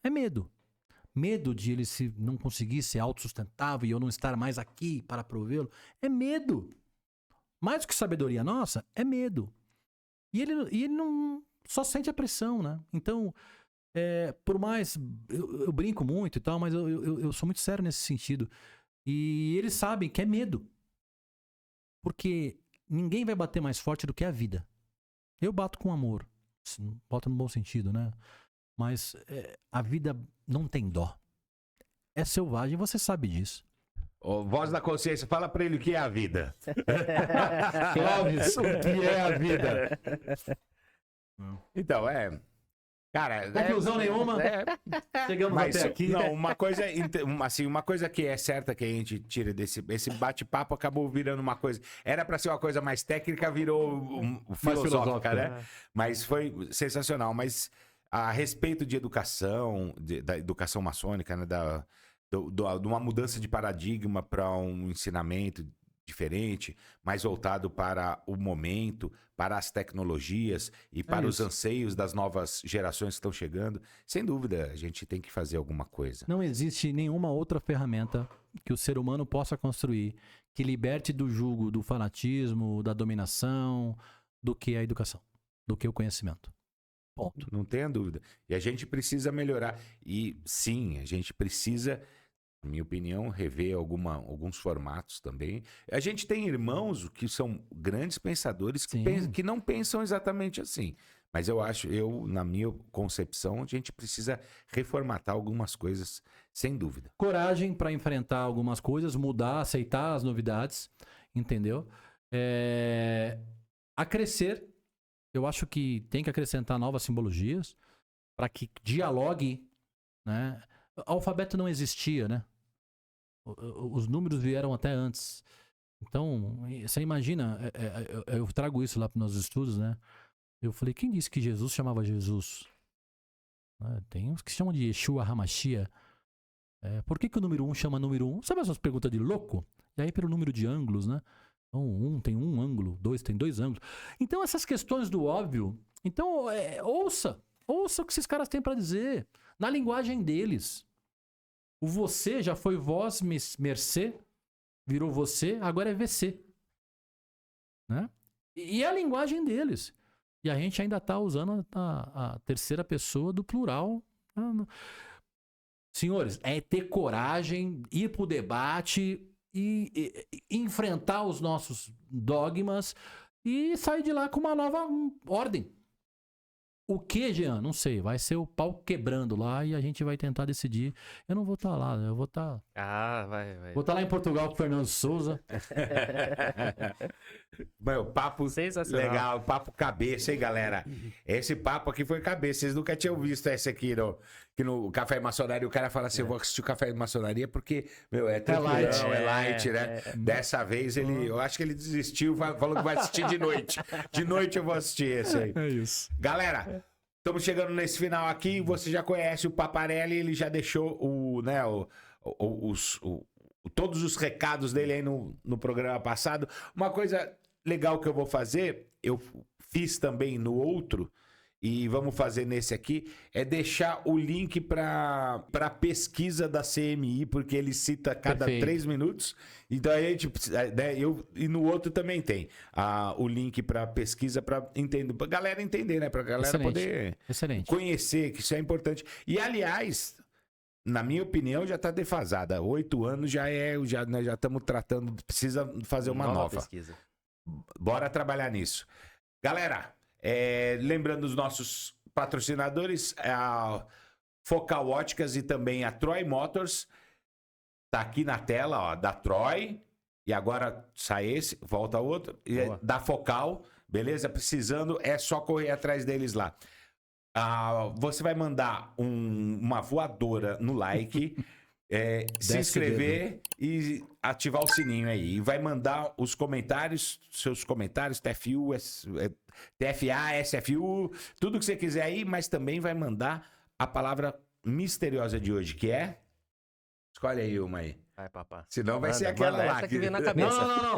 É medo. Medo de ele não conseguir ser autossustentável e eu não estar mais aqui para provê-lo. É medo. Mais do que sabedoria nossa, é medo. E ele não só sente a pressão, né? Então, por mais... Eu brinco muito e tal, mas eu sou muito sério nesse sentido. E eles sabem que é medo. Porque ninguém vai bater mais forte do que a vida. Eu bato com amor. Bota no bom sentido, né? Mas a vida não tem dó. É selvagem, você sabe disso. Voz da consciência, fala pra ele o que é a vida. Clóvis, o que é a vida? Então, cara... Conclusão nenhuma. Chegamos até aqui. Não, uma coisa que é certa que a gente tira esse bate-papo acabou virando uma coisa... Era pra ser uma coisa mais técnica, virou filosófica, né? Mas foi sensacional. Mas a respeito de educação, da educação maçônica, né? De uma mudança de paradigma para um ensinamento diferente, mais voltado para o momento, para as tecnologias e para os anseios das novas gerações que estão chegando. Sem dúvida, a gente tem que fazer alguma coisa. Não existe nenhuma outra ferramenta que o ser humano possa construir que liberte do jugo, do fanatismo, da dominação, do que a educação, do que o conhecimento. Ponto. Não tenha dúvida. E a gente precisa melhorar. E sim, a gente precisa... Na minha opinião, rever alguns formatos também. A gente tem irmãos que são grandes pensadores que não pensam exatamente assim. Mas na minha concepção, a gente precisa reformatar algumas coisas, sem dúvida. Coragem para enfrentar algumas coisas, mudar, aceitar as novidades, entendeu? A crescer, eu acho que tem que acrescentar novas simbologias para que dialogue, né? O alfabeto não existia, né? Os números vieram até antes. Então, você imagina, eu trago isso lá para os nossos estudos, né? Eu falei, quem disse que Jesus chamava Jesus? Tem uns que chamam de Yeshua HaMashiach. Por que o número 1 chama número 1? Sabe essas perguntas de louco? E aí pelo número de ângulos, né? Então, 1 tem um ângulo, 2 tem 2 ângulos. Então, essas questões do óbvio... Então, ouça o que esses caras têm para dizer. Na linguagem deles. O você já foi vós, mercê, virou você, agora é VC. Né? E é a linguagem deles. E a gente ainda está usando a terceira pessoa do plural. Senhores, é ter coragem, ir para o debate e enfrentar os nossos dogmas e sair de lá com uma nova ordem. O que, Jean? Não sei. Vai ser o pau quebrando lá e a gente vai tentar decidir. Eu não vou estar lá, eu vou estar... Ah, vai. Vou estar lá em Portugal com o Fernando Souza. Meu, papo Sensacional. legal, papo cabeça, hein, galera? Esse papo aqui foi cabeça. Vocês nunca tinham visto esse aqui no Café e Maçonaria. O cara fala assim: eu vou assistir o Café e Maçonaria porque, meu, é tranquilão, é light, né? Dessa vez eu acho que ele desistiu, falou que vai assistir de noite. De noite eu vou assistir esse aí. É isso. Galera, estamos chegando nesse final aqui. Você já conhece o Paparelli, ele já deixou todos os recados dele aí no programa passado. Uma coisa legal que eu vou fazer, eu fiz também no outro, e vamos fazer nesse aqui, é deixar o link para pesquisa da CMI, porque ele cita a cada Perfeito. 3 minutos. Então aí a gente, né, e no outro também tem o link para pesquisa para entender, pra galera entender, né? Pra galera Excelente. poder Excelente. conhecer, que isso é importante. E aliás, na minha opinião, já tá defasada. 8 anos nós já estamos tratando, precisa fazer uma nova. pesquisa. Bora trabalhar nisso. Galera, lembrando os nossos patrocinadores, a Focal Óticas e também a Troy Motors. Tá aqui na tela, ó, da Troy. E agora sai esse, volta outro. E Boa. da Focal, beleza? Precisando, é só correr atrás deles lá. Você vai mandar uma voadora no like, se Desce inscrever e ativar o sininho aí. E vai mandar os comentários, seus comentários, TFU, TFA, SFU, tudo que você quiser aí, mas também vai mandar a palavra misteriosa de hoje, que é... Escolhe aí uma aí. Vai, papá. Senão vai Manda, ser aquela manda lá. essa que veio na cabeça. Não.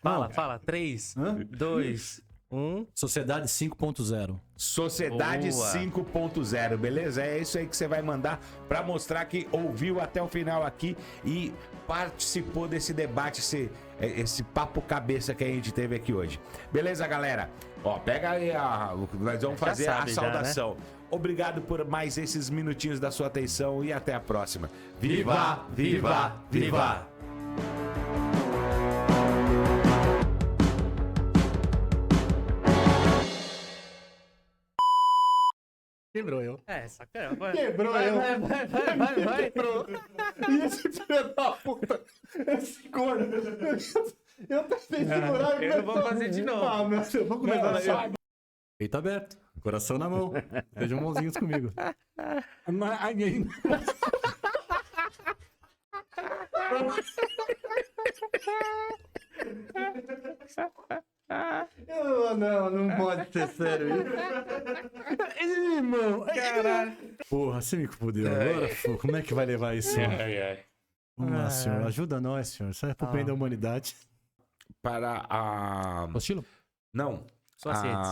Vai, fala. 3, Hã? 2, 1. Sociedade 5.0. Sociedade Boa. 5.0, beleza? É isso aí que você vai mandar para mostrar que ouviu até o final aqui e participou desse debate, esse papo cabeça que a gente teve aqui hoje. Beleza, galera? Ó, pega aí nós vamos fazer a sabe já, saudação. Obrigado por mais esses minutinhos da sua atenção e até a próxima. Viva, viva, viva! Quebrou eu. Sacanagem. Vai. Quebrou vai, eu. vai. Quebrou. E esse filho da puta, esse corno. Eu tentei segurar e eu não vou fazer de novo. Ah, meu Deus, vamos começar. Peito aberto, coração na mão. Sejam mãozinhos comigo. Não pode ser sério isso. Irmão, caralho. Porra, você me fudeu agora, pô. Como é que vai levar isso? Vamos lá, senhor. Ajuda nós, senhor. Isso é pro bem da humanidade. Para a... Apostilo? Não. Suas redes.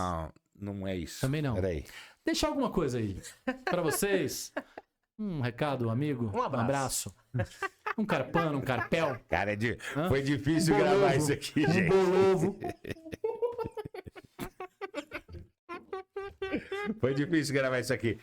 Não é isso. Também não. Peraí. Deixar alguma coisa aí pra vocês. Um recado, amigo. Um abraço. Um carpano, um carpel. Cara, Hã? foi difícil Um gravar bolovo. isso aqui, Um gente. bolovo. Foi difícil gravar isso aqui.